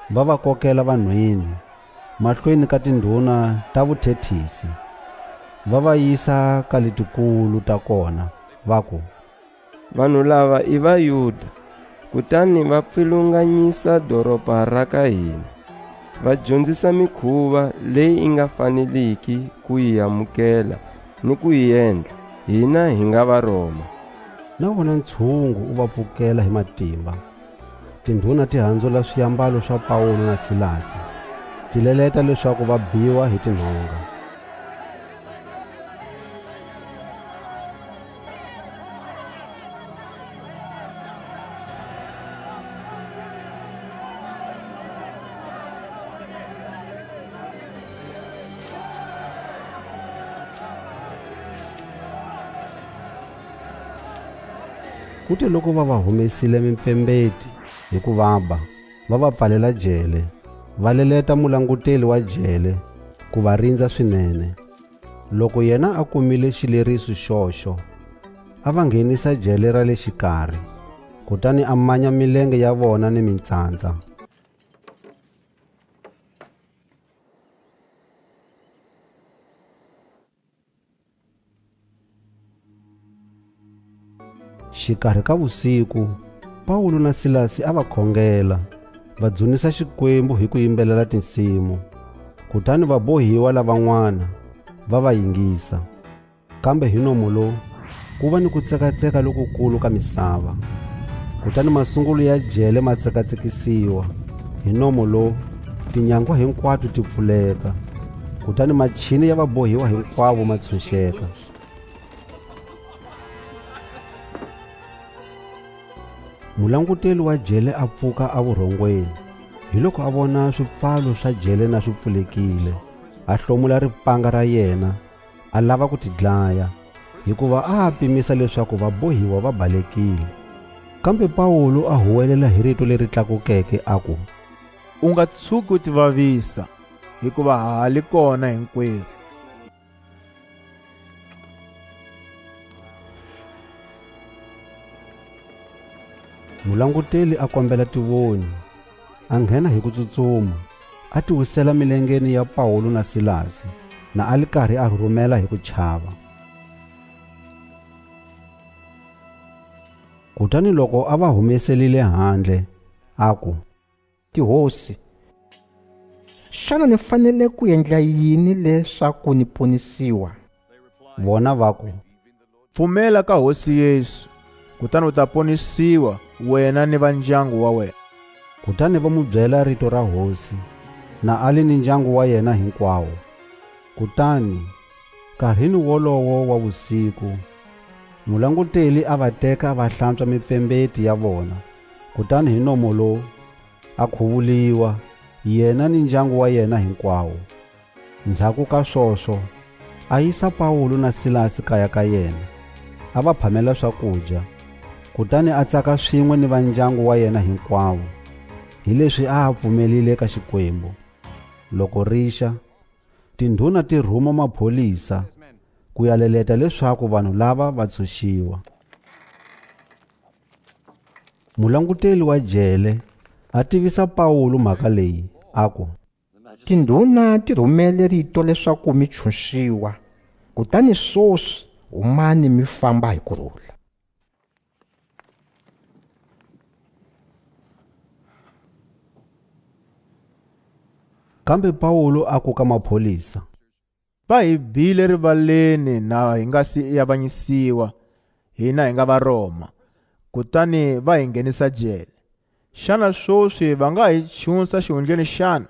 Speaker 1: va va kokela vanhwini mahlweni ka tindhuna ta vuthethisi, va va yisa ka letikulu ta kona, va ku,
Speaker 13: vanhu lava i Vayuda, kutani va pfilunganyisa doroba ra ka hina, va dyondzisa mikhuva leyi i nga faneliki ku yi amukela ni ku yi endla, hina hi nga Varoma.
Speaker 1: Na wona ntshungu u va pfukela hi matimba. Tindhuna ti handzula swiyambalo swa Pawulo na Silasi, ti leleta leswaku va biwa hi tinhonga. Kuti loko va va humesile mipfembeti hi ku vaba, va va pfalela jele, va leleta mulanguteli wa jele ku va rindza swinene. Loko yena a kumile xileriso xoxo, a va nghenisa jele ra le xikarhi, kutani a manya milenge ya vona ni mitsandza. Xikarhi ka vusiku, Pawulo na Silasi a va khongela, va dzunisa Xikwembu hi ku yimbelela tinsimu, kutani va bohiwa lavan'wana va va yingisa. Kambe hi nomo lowu ku va ni ku tsekatseka lokukulu ka misava, kutani masungulo ya jele ma tsekatsekisiwa. Hi nomo lowu tinyangwa hinkwato ti pfuleka, kutani machini ya vabohiwa hinkwavo ma tshunxeka. Mulanguteli wa jele a pfuka a vurhongweni. Hi loko a vona swipfalo swa jele na swi pfulekile, a hlomula ripanga ra yena, a lava ku tidlaya, hikuva a pimisa leswaku vabohiwa va balekile. Kambe Pawulo a huwelela hi rito leri tlakukeke a ku,
Speaker 6: u nga tshuki u tivavisa, hikuva hali kona hinkwerhu.
Speaker 1: Mulanguteli a kombela tivoni, a nghena hi ku tsutsuma, a ti wisela milengeni ya Pawulo na Silasi, na a ri karhi a rhurhumela hi ku chava. Kutani loko a va humeselile handle, a ku,
Speaker 5: tihosi, xana ni fanele ku endla yini leswaku ni ponisiwa?
Speaker 1: Vona va ku,
Speaker 6: pfumela ka Hosi Yesu, kutani u ta ponisiwa wena ni va ndyangu wa wena.
Speaker 1: Kutani va mu byela rito ra hosi, na ali ni ndyangu wa yena hinkwawo. Kutani, nkarhini wolowo wa vusiku, mulanguteli a va teka a va hlantswa mipfembeti ya vona, kutani hi nomo lowu a khuvuliwa yena ni ndyangu wa yena hinkwawo. Ndzhaku ka swoswo, a yisa Pawulo na Silasi kaya ka yena, a va phamela swakudya, kutani a tsaka swin'we ni va ndyangu wa yena hinkwawo, hi leswi a pfumelile ka Xikwembu. Loko rixa, tindhuna ti rhuma mapholisa ku ya leleta leswaku vanhu lava va tshunxiwa. Mulanguteli wa jele a tivisa Pawulo mhaka leyi, a ku,
Speaker 5: tindhuna ti rhumele rito leswaku mi tshunxiwa, kutani swoswi humani mi famba hi kurhula.
Speaker 1: Kambe Pawulo a ku ka mapholisa,
Speaker 6: va hi bile rivaleni na hi nga si avanyisiwa, hina hi nga Varoma, kutani va hi nghenisa jele. Xana swoswi va nga hi tshunsa xihundleni xana?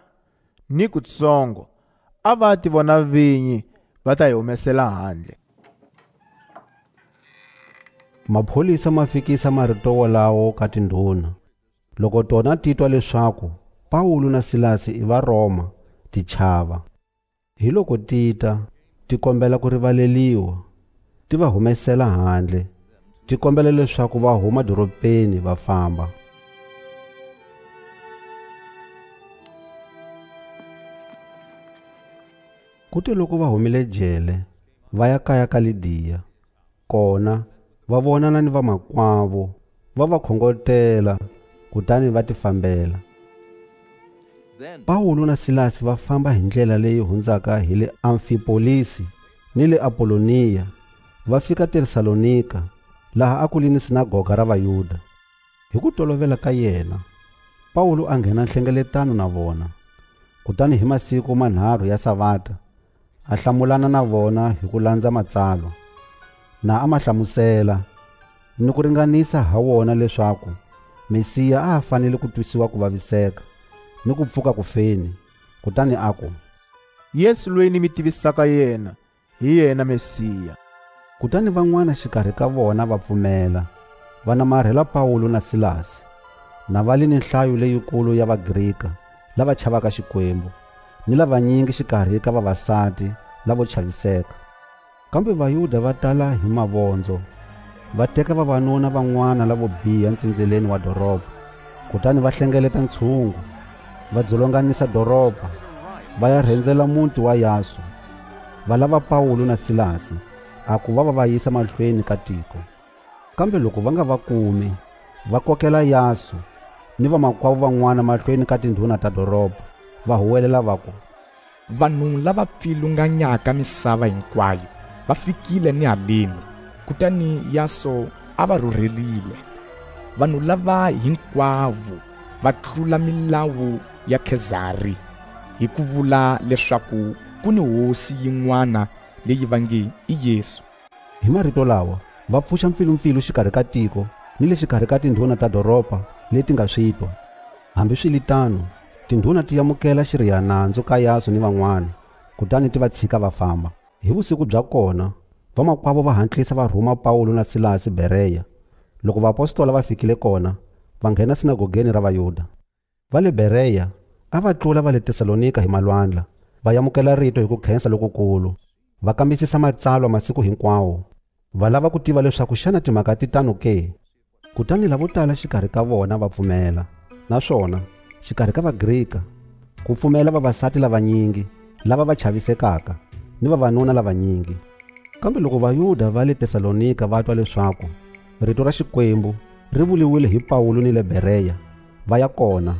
Speaker 6: Ni kutsongo, a va ti vona vinyi va ta hi humesela handle.
Speaker 1: Mapholisa ma fikisa marito wolawo ka tindhuna. Loko tona titwa leswaku Pawulo na Silasi i Varoma, ti chava. Hi loko tita, ti kombela ku rivaleliwa, ti va humesela handle, ti kombela leswaku va huma doropeni va famba. Kuti loko va humile jele, va ya kaya ka Lidiya. Kona va vonana ni vamakwavo, va va khongotela, kutani va tifambela. Paulo na Silasi va famba hi ndlela leyi hundzaka hi le Amfipolisi ni le Apoloniya, va fika Tesalonika, laha a ku li ni sinagoga ra Vayuda. Hi ku tolovela ka yena, Paulo a nghena nhlengeletano na vona. Kutani hi masiku manharhu ya Sabata, a hlamulana na vona hi ku landza matsalwa, na a ma hlamusela ni ku ringanisa ha wona leswaku Mesiya a fanele ku twisiwa ku vaviseka ni ku pfuka ku feni. Kutani aku,
Speaker 6: Yesu loyi ni mi tivisaka yena, hi yena Mesiya.
Speaker 1: Kutani van'wana xikarhi ka vona va pfumela, va namarhela Paulo na Silasi, na va li ni nhlayo leyikulu ya Vagrika lava chavaka Xikwembu, ni lavanyingi xikarhi ka vavasati lavo chaviseka. Kambe Vayuda va tala hi mavondzo, va teka vavanuna van'wana lavo biha ntsindzeleni wa doroba. Kutani va hlengeleta ntshungu, va dzolonganisa doroba, va ya rhendzela muti wa Yaso. Va lava Paulo na Silasi a ku va yisa mahlweni ka tiko. Kambe loko va nga va kumi, va kokela Yaso ni vamakwavo van'wana mahlweni ka tindhuna ta doroba, va huwelela va ku,
Speaker 14: vanhu lava pfilunganyaka misava hinkwayo va fikile ni haleni. Kutani Yaso a va rhurhelile. Vanhu lava hinkwavo va tlula milawu ya Khezari hi ku vula leswaku ku ni hosi yin'wana leyi va nge i Yesu.
Speaker 1: Hi marito lawa va pfuxa mpfilumpfilu xikarhi ka tiko ni le xikarhi ka tindhuna ta doroba leti nga switwa. Hambi swi li tano, tindhuna ti yamukela xirihanandzu ka Yaso ni van'wana, kutani ti va tshika va famba. Hi vusiku bya kona, vamakwavo va hantlisa va rhuma Paulo na Silasi Bereya. Loko vaapostoli va fikile kona, va nghena sinagogeni ra Vayuda. Va le Bereya a va tlula va le Tesalonika hi malwandla, va yamukela rito hi ku khensa lokukulu, va kambisisa matsalwa masiku hinkwawo, va lava ku tiva leswaku xana timhaka ti tano ke. Kutani lavo tala xikarhi ka vona va pfumela, naswona xikarhi ka Vagrika ku pfumela vavasati lavanyingi lava va chavisekaka ni vavanuna lavanyingi. Kambe loko Vayuda va le Tesalonika va twa leswaku rito ra Xikwembu ri vuliwile hi Paulo ni le Bereya, va ya kona,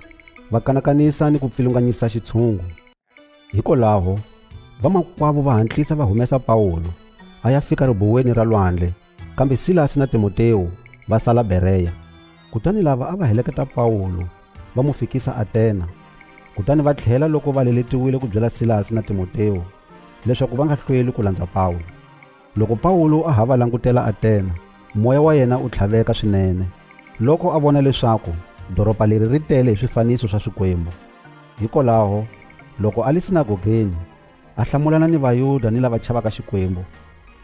Speaker 1: va kanakanisa ni ku pfilunganyisa xitshungu. Hikwalaho vamakwavo va hantlisa va humesa Paulo a ya fika ribuweni ra lwandle, kambe Silasi na Timoteo va sala Bereya. Kutani lava a va heleketa Paulo va mu fikisa Atena. Kutani va tlhela loko va leletiwile ku byela Silasi na Timoteo leswaku va nga hlweli ku landza Paulo. Loko Paulo a ha va langutela Atena, moya wa yena u tlhaveka swinene loko a vona leswaku doroba leri ri tele hi swifaniso swa Swikwembu. Hikwalaho loko a li sinagogeni, a hlamulana ni Vayuda ni lava chavaka Xikwembu.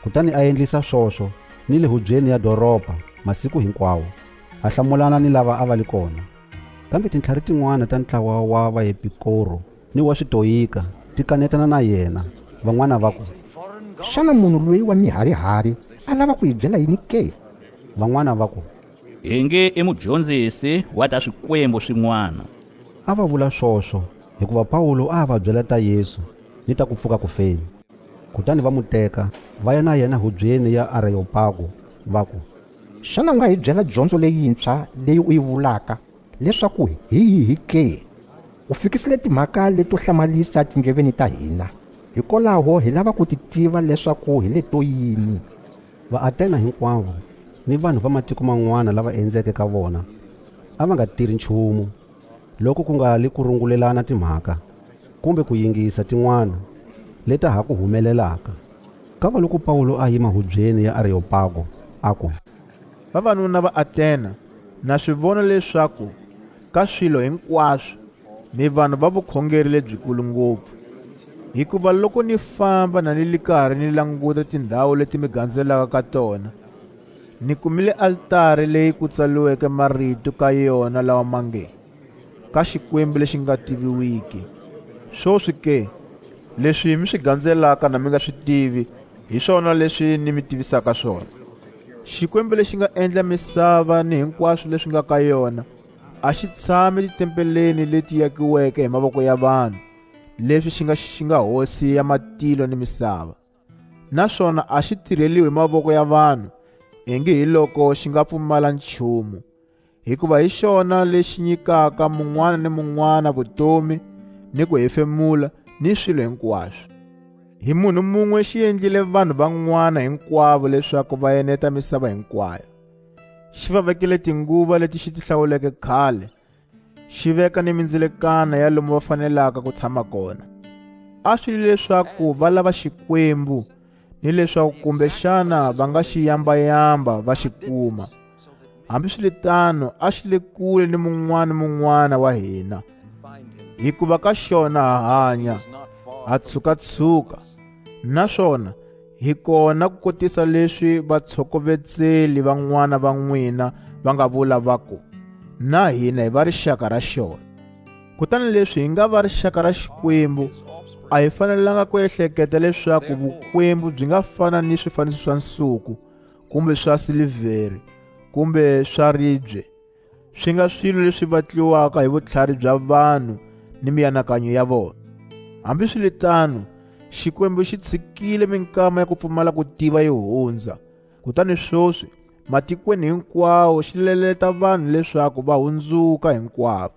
Speaker 1: Kutani a endlisa swoswo ni le hubyeni ya doroba masiku hinkwawo, a hlamulana ni lava a va li kona. Kambe tintlhari tin'wana ta ntlawa wa Vaepikoro ni wa Switoyika ti kanetana na yena. Van'wana va ku,
Speaker 5: xana munhu loyi wa miharihari a lava ku hi byela yini ke?
Speaker 1: Van'wana va ku,
Speaker 15: hi nge i mudyondzisi wa ta swikwembu swin'wana.
Speaker 1: A va vula swoswo hikuva Paulo a va byela ta Yesu ni ta ku pfuka ku feni. Kutani va mu teka va ya na yena hubyeni ya Areopago va ku,
Speaker 5: xana u nga hi byela dyondzo leyintshwa leyi u yi vulaka leswaku hi yihi ke? U fikisile timhaka leto hlamarisa tindleveni ta hina, hikwalaho hi lava ku ti tiva leswaku hi le to yini.
Speaker 1: Va Atena hinkwavo ni vanhu va matiko man'wana lava endzeke ka vona a va nga tirhi nchumu loko ku nga li ku rungulelana timhaka kumbe ku yingisa tin'wana leta ha ku humelelaka. Kava loko Paulo a yima hubyeni ya Areopago a ku,
Speaker 6: vavanuna va Atena, na swi vona leswaku ka swilo hinkwaswo mi vanhu va vukhongeri lebyikulu ngopfu. Hikuva loko ni famba na ni li karhi ni languta tindhawu leti mi gandzelaka ka tona, ni kumile altare leyi ku tsaliweke marito ka yona lawa mange ka xikwembu lexi nga tiviwiki. Swoswi ke, leswi mi swi gandzelaka na mi nga swi tivi hi swona leswi ni mi tivisaka swona. Xikwembu lexi nga endla misava ni hinkwaswo leswi nga ka yona a xi tshami titempeleni leti yakiweke hi mavoko ya vanhu, leswi xi nga hosi ya matilo ni misava. naswona a xi tirheliwi hi mavoko ya vanhu, ingi hi loko xi nga pfumala nchumu, hikuva hi xona lexi nyikaka mun'wana ni mun'wana vutomi ni ku hefemula ni swilo hinkwaswo. Hi munhu mumwe xi endlile vanhu van'wana hinkwavo leswaku va eneta misava hinkwayo. Xi va vekile tinguva leti xi ti hlawuleke khale, xi veka ni mindzilekano ya lomu va fanelaka ku tshama kona. A swi leswaku va lava Xikwembu ni leswaku kumbexana va nga xi yambayamba va xi kuma. Hambiswiritano a xi le kule ni mun'wana wa hina, hikuva ka xona ha hanya, ha tshukatshuka, naswona hi kona ku kotisa leswi vatshokovetseli van'wana va n'wina va nga vula va ku, na hina hi va rixaka ra xona. Kutani leswi hi nga va rixaka ra Xikwembu, a hi fanelanga ku ehleketa leswaku vukwembu byi nga fana ni swifaniso swa nsuku, kumbe swa silivheri, kumbe swa ribye. Swi nga swilo leswi vatliwaka hi vutlhari bya vanhu ni mianakanyo ya vona. Hambiswiritano, Xikwembu xi tshikile minkama ya ku pfumala ku tiva yi hundza. Kutani swoswi matikweni hinkwawo xi leleta vanhu leswaku va hundzuka hinkwavo.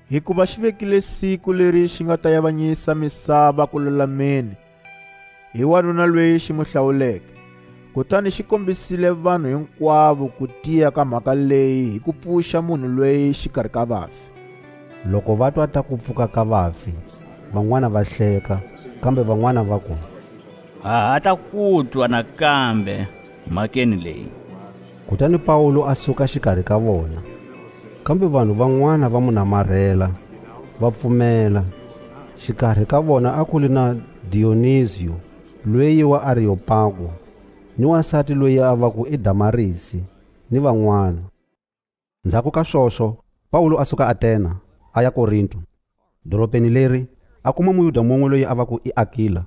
Speaker 6: Hikuva xi vekile siku leri xi nga ta yavanyisa misava ku lulameni hi wanuna loyi xi mu hlawuleke. Kutani xi kombisile vanhu hinkwavo ku tiya ka mhaka leyi hi ku pfuxa munhu loyi xikarhi ka vafi.
Speaker 1: Loko va twa ta ku pfuka ka vafi, van'wana va hleka, kambe van'wana va ku,
Speaker 15: ha ta ku twa nakambe mhakeni leyi.
Speaker 1: Kutani Pawulo a suka xikarhi ka vona, kambe vanhu van'wana va mu namarhela, va pfumela. Xikarhi ka vona a ku ri na Dionisio loyi wa Areopago, ni wansati loyi a va ku i Damarisi, ni van'wana. Ndzhaku ka swoswo Pawulo a suka Atena a ya Korinto. Doropeni leri a kuma muyuda mumwe loyi a va ku i Akila,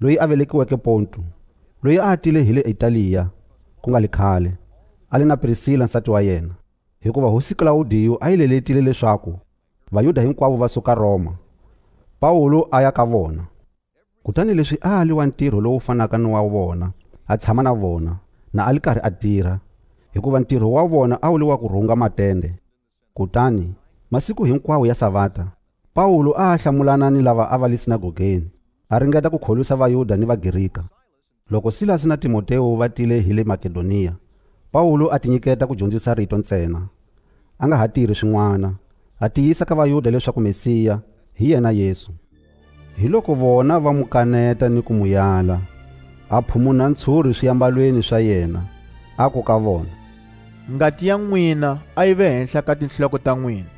Speaker 1: loyi a velekiweke Pontu, loyi a tile hi le Italiya ku nga li khale, a li na Prisila nsati wa yena, hikuva hosi Klaudiyo a yi leletile leswaku vayuda hinkwavo va suka Roma. Pawulo a ya ka vona. Kutani leswi a ali wa ntirho lowu fanaka ni wa vona, a tshama na vona na a li karhi a tirha, hikuva ntirho wa vona a wu li wa ku rhunga matende. Kutani masiku hinkwawo ya Sabata Pawulo a hlamulana ni lava a va le sinagogeni, a ringeta ku kholwisa vayuda ni Vagirika. Loko Silasi na Timoteo va tile hi le Makedoniya, Pawulo a tinyiketa ku dyondzisa rito ntsena, a nga ha tirhi swin'wana, a tiyisa ka vayuda leswaku Mesiya hi yena Yesu. Hi loko vona va mu kaneta ni ku mu yala, a phumuna ntshuri swiyambalweni swa yena, a ku ka vona,
Speaker 6: ngati ya n'wina a yi ve henhla ka tinhloko ta n'wina.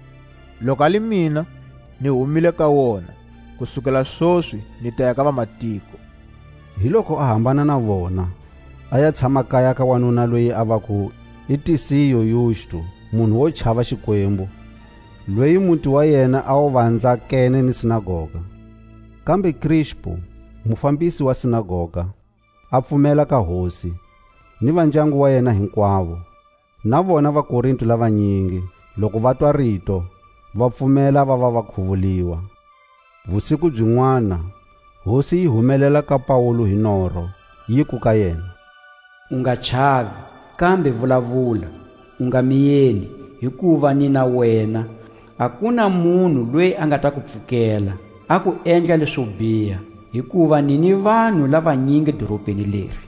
Speaker 6: Loko ali mina ni humile ka wona, kusukela swoswi ni ta ya ka vamatiko.
Speaker 1: Hi loko a hambana na vona, a ya tshama kaya ka wanuna loyi a va ku i Tisiyo Yusto, munhu wo chava Xikwembu, loyi muti wa yena a wu vandzakene ni sinagoga. Kambe Krispo, mufambisi wa sinagoga, a pfumela ka hosi, ni va ndyangu wa yena hinkwavo. Na vona Vakorinto lavanyingi, loko va twa rito, va pfumela va va khuvuliwa. Vusiku byin'wana, hosi yi humelela ka Pawulo hi norho, yi ku ka yena,
Speaker 16: u nga chavi, kambe vulavula, u nga miyeli, hikuva ni na wena a ku na munhu loyi a nga ta ku pfukela a ku endla leswo biha, hikuva ni vanhu lavanyingi doropeni leri.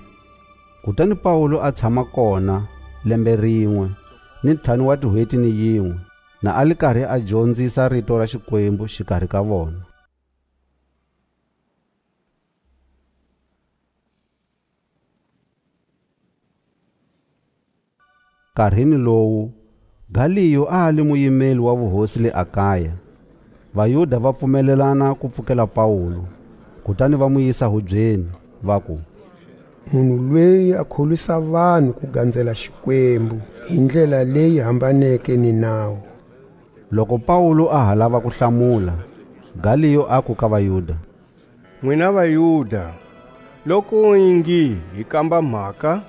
Speaker 1: Kutani Pawulo a tshama kona lembe rin'we ni ntlhanu wa tin'hweti ni yin'we, na a li karhi a dyondzisa rito ra Xikwembu xikarhi ka vona. Karhini lowu Galiyo a ali muyimeli wa vuhosi le Akaya. Vayuda va pfumelelana ku pfukela Pawulo, kutani va mu yisa hubyeni, va ku,
Speaker 17: munhu loyi a kholwisa vanhu ku gandzela Xikwembu hi ndlela leyi hambaneke ni nawu.
Speaker 1: Loko Pawulo a ha lava ku hlamula, Galiyo a ku ka Vayuda,
Speaker 18: n'wina Vayuda, loko yingi hi kamba mhaka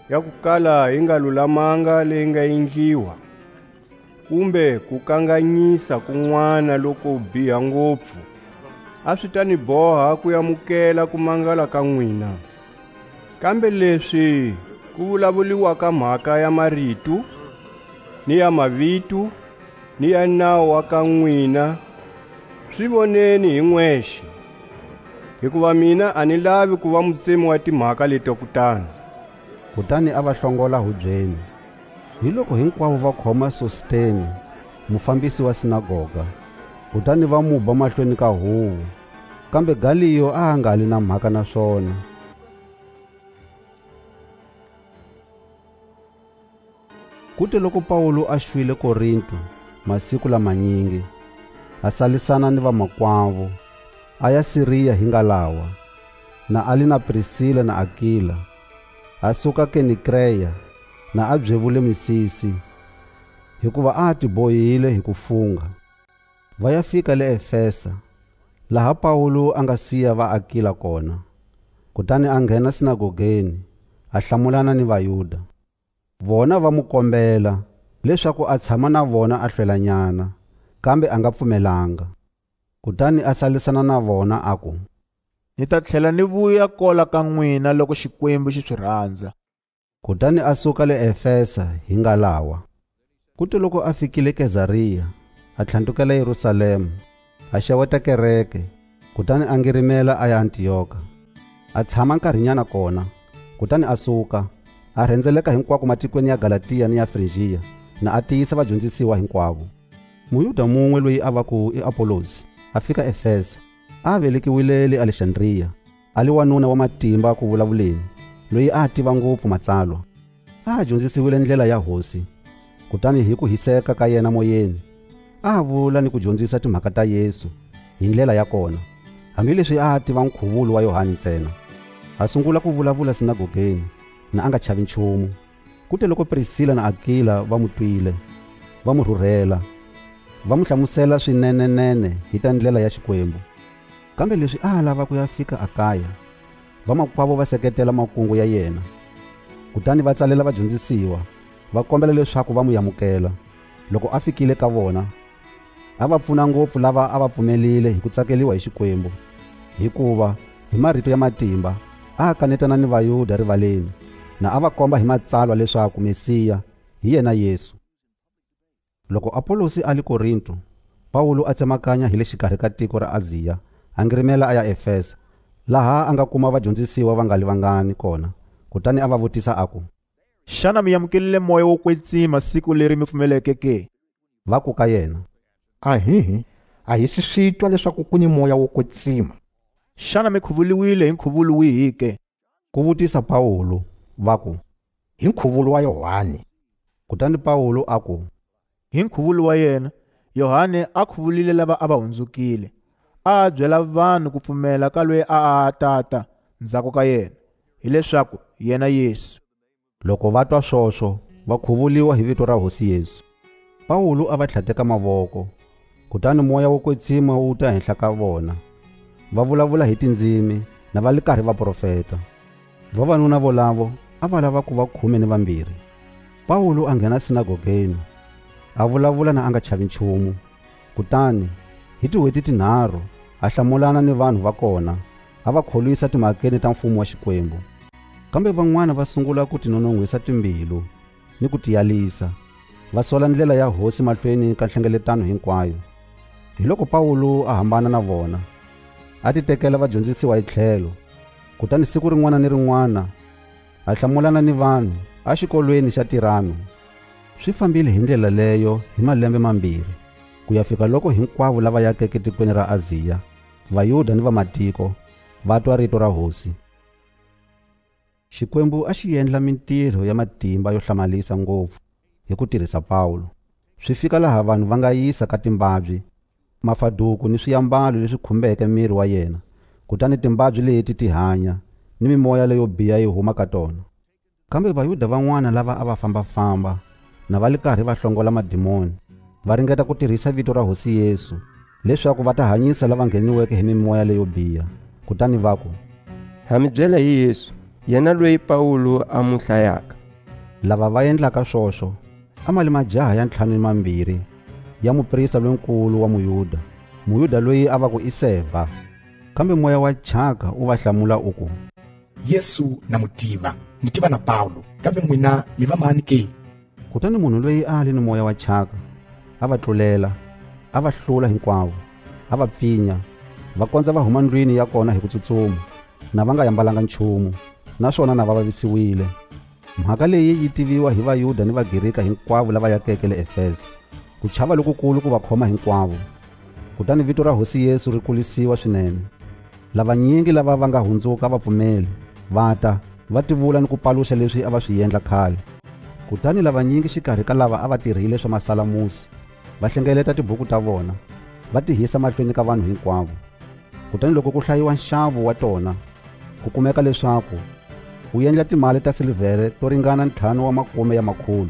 Speaker 18: ya ku kala hi nga lulamanga leyi nga endliwa, kumbe ku kanganyisa kun'wana loko biha ngopfu, a swi ta ni boha ku yamukela ku mangala ka n'wina. kambe leswi ku vulavuliwaka mhaka ya marito ni ya mavitu ni ya nawu wa ka n'wina swi voneni hi n'wexe, hikuva mina a ni lavi ku va mutsemi wa timhaka leto kutani.
Speaker 1: Kutani a va hlongola hubyeni. Hi loko hinkwavo va khoma Sosteni, mufambisi wa sinagoga, kutani va mu ba mahlweni ka huvo, kambe Galiyo a nga li na mhaka na swona. Kuti loko Paulo a xwile Korinto masiku lamanyingi, a salisana ni vamakwavo, a ya Siriya hi ngalawa, na ali na Prisila na Akila, a suka Kenikreya, na a byevule misisi, hikuva a tibohile hi kufunga. Va ya fika le Efesa, laha Paulo a nga siya va Akila kona. Kutani a nghena sinagogeni, a hlamulana ni Vayuda. Vona va mu kombela leswaku a tshama na vona a hlwelanyana, kambe a nga pfumelanga. Kutani a salisana na vona a ku,
Speaker 6: ni ta tlhela ni vuya kola ka n'wina loko Xikwembu xi swi rhandza.
Speaker 1: Kutani a suka le Efesa hi ngalawa. Kuti loko a fikile Kezariya, a tlhandlukela Yerusalemu, a xeweta kereke, kutani a ngirimela a ya Antiyoka. A tshama nkarhinyana kona, kutani a suka, a rhendzeleka hinkwako matikweni ya Galatiya ni ya Frigiya, na a tiyisa vadyondzisiwa hinkwavo. Muyuda mumwe loyi a vaku i Apolosi, a fika Efesa, a velekiwile le Alexandriya, ali wanuna wa matimba ku vulavuleni, loyi a tiva ngopfu matsalwa. A dyondzisiwile ndlela ya Hosi, kutani hi ku hiseka ka yena moyeni, a vula ni ku dyondzisa timhaka ta Yesu hi ndlela ya kona, hambileswi a tiva nkhuvulo wa Yohani ntsena. A sungula ku vulavula sinagogeni, na a nga chavi nchumu. Kuti loko Prisila na Akila va mu twile, va mu rhurhela, va mu hlamusela swinenenene hi ta ndlela ya Xikwembu. Kambe leswi a lava ku ya fika Akaya, vamakwavo va seketela makungu ya yena. Kutani va tsalela vadyondzisiwa, va kombela leswaku va mu yamukela. Loko a fikile ka vona, a va pfuna ngopfu lava a va pfumelile hi ku tsakeliwa hi Xikwembu, hikuva hi marito ya matimba a kanetana ni Vayuda rivaleni, na a va komba hi matsalwa leswaku Mesiya hi yena Yesu. Loko Apolosi ali Korinto, Paulo a tsemakanya hi le xikarhi ka tiko ra Aziya, a ngirimela a ya Efesa, laha a nga kuma vadyondzisiwa va nga livangani kona. Kutani a va vutisa a ku,
Speaker 6: xana mi yamukelile moya wo kwetsima siku leri mi pfumeleke ke?
Speaker 1: Va ku ka yena,
Speaker 5: ahihi, a hi si swi twa leswaku ku ni moya wo kwetsima.
Speaker 6: Xana mi khuvuliwile hi nkhuvulo wihi ke?
Speaker 1: Ku vutisa Paulo. Va ku,
Speaker 5: hi nkhuvulo wa Yohani.
Speaker 1: Kutani Paulo a ku,
Speaker 6: hi nkhuvulo wa yena, Yohani a khuvulile lava a va hundzukile, a byela vanhu ku pfumela ka loyi a tata ndzhaku ka yena, hileswaku yena Yesu.
Speaker 1: Loko va twa swoswo, va khuvuliwa hi vito ra Hosi Yesu. Paulo a va tlhateka mavoko, kutani moya wo kwetsima wu ta henhla ka vona. Va vulavula hi tindzimi, na va li karhi va profeta. Vavanuna volavo a va lava ku va 12. Paulo a nghena sinagogeni, a vulavula na a nga chavi nchumu. Kutani hi tin'hweti tinharhu a hlamulana ni vanhu va kona, a va kholwisa timhakeni ta mfumo wa Xikwembu. Kambe van'wana va sungula ku tinonon'hwisa timbilu ni ku tiyalisa, va sola ndlela ya Hosi mahlweni ka nhlengeletano hinkwayo. Hi loko Paulo a hambana na vona, a ti tekela vadyondzisiwa hi tlhelo. Kutani siku rin'wana ni rin'wana a hlamulana ni vanhu a xikolweni xa Tirano. Swi fambile hi ndlela leyo hi malembe 2, ku ya fika loko hinkwavo lava yakeke tikweni ra Aziya, Vayuda ni vamatiko, va twa rito ra Hosi. Xikwembu a xi endla mintirho ya matimba yo hlamalisa ngopfu hi ku tirhisa Paulo. Swi fika laha vanhu va nga yisa ka timbabyi, mafaduku ni swiyambalo leswi khumbeke miri wa yena. Kutani timbabyi leti ti hanya, ni mimoya leyo biha yi huma ka tona. Kambe Vayuda van'wana lava a va famba na va li karhi va hlongola madimoni, va ringeta ku tirhisa vito ra Hosi Yesu leswaku va ta hanyisa lava ngheniweke hi mimoya leyo biha. Kutani va ku,
Speaker 13: ha mi byela hi Yesu, yena loyi Paulo a mu hlayaka.
Speaker 1: Lava va endlaka swoswo a mali majaha ya 52 ya muprista lonkulu wa Muyuda loyi a va ku i Seva. Kambe moya wa chaka u va hlamula uku,
Speaker 14: Yesu na n'wi tiva, ni tiva na Paulo, kambe n'wina mi va mani ke?
Speaker 1: Kutani munhu loyi a ali ni moya wa thyaka a va tlulela, a va hlula hinkwavo, a va pfinya, va kondza va huma ndlwini ya kona hi ku tsutsuma, na va nga yambalanga nchumu, naswona na va vavisiwile. Mhaka leyi yi tiviwa hi Vayuda ni Vagirika hinkwavo lava yakeke le Efeso, ku chava lokukulu ku va khoma hinkwavo. Kutani vito ra Hosi Yesu ri kulisiwa swinene. Lavanyingi lava va nga hundzuka vapfumeli va ta va tivula ni ku paluxa leswi a va swi endla khale. Kutani lavanyingi xikarhi ka lava a va tirhile swa masalamusi va hlengeleta tibuku ta vona, va tihisa mahlweni ka vanhu hinkwavo. Kutani loko ku hlayiwa nxavo wa tona, ku kumeka leswaku wu endla timali ta silivhere to ringana 500,000.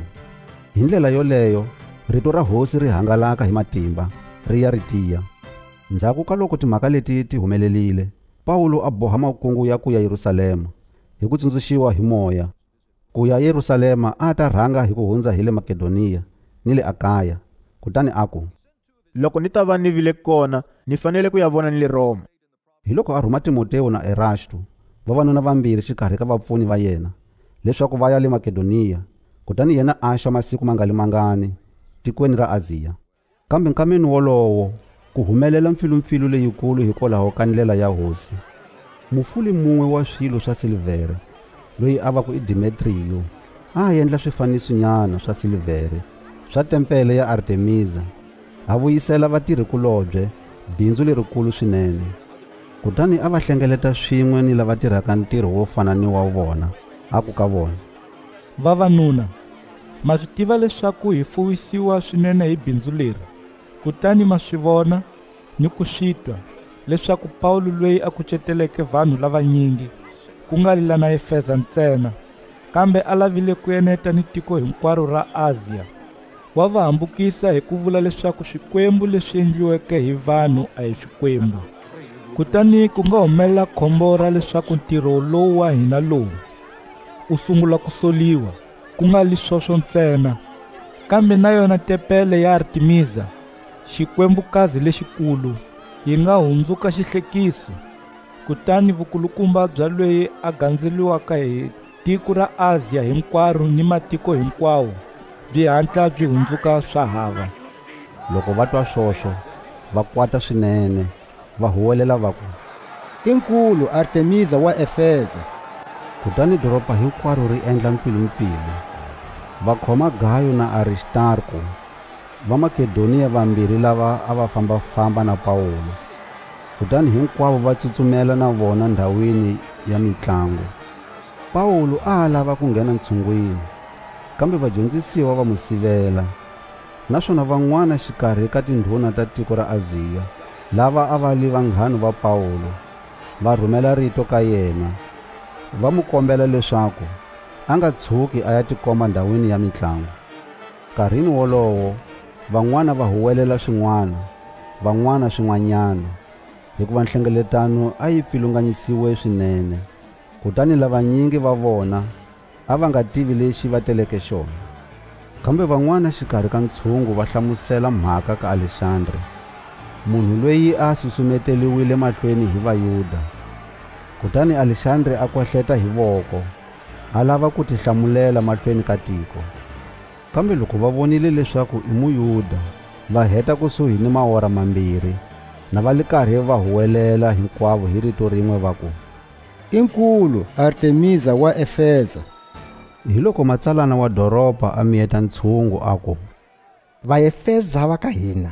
Speaker 1: Hi ndlela yoleyo rito ra hosi ri hangalaka hi matimba, ri ya ri tiya. Ndzhaku ka loko timhaka leti ti humelelile, Paulo a boha makungu ya ku ya Yerusalema hi ku tsundzuxiwa hi moya. Ku ya Yerusalema a ta rhanga hi ku hundza hi le Makedoniya ni le Akaya. Kutani aku,
Speaker 6: loko ni ta va ni vile kona ni fanele ku ya vona ni le Roma.
Speaker 1: Hi loko a rhuma Timoteyo na Erasto, vavanuna vambirhi xikarhi ka vapfuni va yena, leswaku va ya le Makedoniya. Kutani yena a xa masiku mangalimangani tikweni ra Aziya. Kambe nkameni wolowo ku humelela mpfilumpfilu leyikulu hikwalaho ka ndlela ya hosi. Mufuli mumwe wa swilo swa silivhere, loyi a va ku i Demetriyo, a endla swifaniso nyana swa silivhere swa tempele ya Artemisa, a vuyisela vatirhikulobye bindzu lerikulu swinene. Kutani a va hlengeleta swin'we ni lava tirhaka ntirho wo fana ni wa vona, a ku ka vona,
Speaker 4: vavanuna, ma swi tiva leswaku hi fuwisiwa swinene hi bindzu leri. Kutani ma swi vona ni ku switwa leswaku Paulo loyi a kuceteleke vanhu lavanyingi, ku nga lila na Efesa ntsena, kambe a lavile ku eneta ni tiko hinkwaro ra Aziya, wa va hambukisa hi ku vula leswaku swikwembu leswi endliweke hi vanhu a hi swikwembu. Kutani ku nga humelela khombo ra leswaku ntirho lowu wa hina lowu u sungula ku soliwa, ku nga li swoswo ntsena, kambe na yona tempele ya Artemisa, xikwembukazi lexikulu, yi nga hundzuka xihlekiso. Kutani vukulukumba bya loyi a gandzeliwaka hi tiko ra Aziya hinkwaro ni matiko hinkwawo byi hatla byi hundzuka swa hava.
Speaker 1: Loko va twa swoswo, va kwata swinene, va huwelela va ku,
Speaker 7: Tinkulu Artemisa wa Efesa.
Speaker 1: Kutani doroba hinkwaro ri endla mpfilumpfilu. Va khoma Gayo na Aristarko, va Makedoniya vambirhi lava a va famba na Paulo. Kutani hinkwavo va tsutsumela na vona ndhawini ya mitlangu. Paulo a lava ku nghena ntshungwini, kambe vadyondzisiwa va mu sivela. Naswona van'wana xikarhi ka tindhuna ta tiko ra Aziya, lava a va li vanghano va Paulo, va rhumela rito ka yena, va mu kombela leswaku a nga tshuki a ya tikomba ndhawini ya mitlangu. Nkarhini wolowo van'wana va huwelela swin'wana, van'wana swin'wanyana, hikuva nhlengeletano a yi pfilunganyisiwe swinene. Kutani lavanyingi va vona a va nga tivi lexi va teleke xona. Kambe van'wana xikarhi ka ntshungu va hlamusela mhaka ka Alexandre, munhu loyi a susumeteliwile mahlweni hi Vayuda. Kutani Alexandre a kwehleta hi voko, a lava ku tihlamulela mahlweni ka tiko. Kambe loko va vonile leswaku i Muyuda, va heta kusuhi ni mawara mambirhi, na va li karhi va huwelela hinkwavo hi rito rin'we va ku,
Speaker 7: Tinkulu Artemisa wa Efesa.
Speaker 1: Hi loko matsalana wa doroba a miyeta ntshungu a ku,
Speaker 5: Vaefesa va ka hina,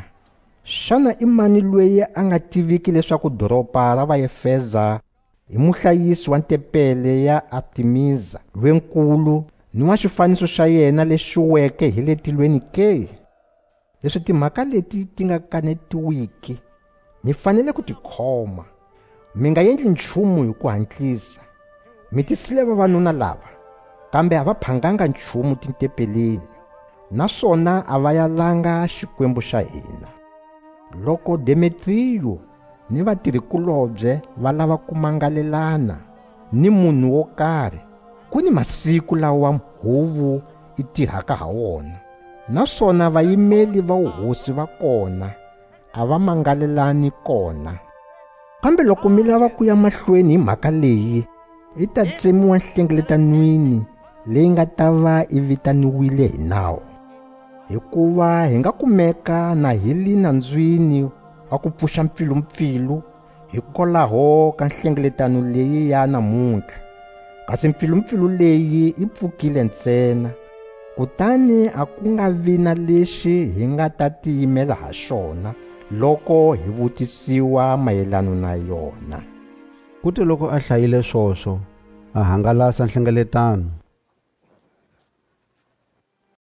Speaker 5: xana i mani loyi a nga tiviki leswaku doroba ra Vaefesa hi muhlayisi wa tempele ya Artemisa lwenkulu ni wa swifaniso swa yena leswiweke hi le tilweni ke? Leswi timhaka leti ti nga kanetiwiki, mi fanele ku tikhoma. Mi nga endli nchumu hi ku hantlisa. Mi tisile vavanuna lava, kambe a va phanganga nchumu tintempeleni, naswona a va yalanga xikwembu xa hina. Loko Demetriyo ni vatirhikulobye va lava ku mangalelana ni munhu wo karhi, ku ni masiku lawa mhuvu i tirhaka ha wona, naswona vayimeli va uhosi va kona a va mangalelani kona. Kambe loko mi lava ku ya mahlweni hi mhaka leyi, i ta tsemiwa nhlengeletanwini leyi nga ta va i vitaniwile hi nawu, hikuva hi nga kumeka na hi li nandzwini wa ku pfuxa mpfilumpfilu hikwalaho ka nhlengeletano leyi ya namuntlha. Kasi mpfilumpfilu leyi yi pfukile ntsena, kutani a ku nga vi na lexi hi nga ta tiyimela ha xona loko hi vutisiwa mayelana na yona.
Speaker 1: Kuti loko a hlayile swoswo a hangalasa nhlengeletano,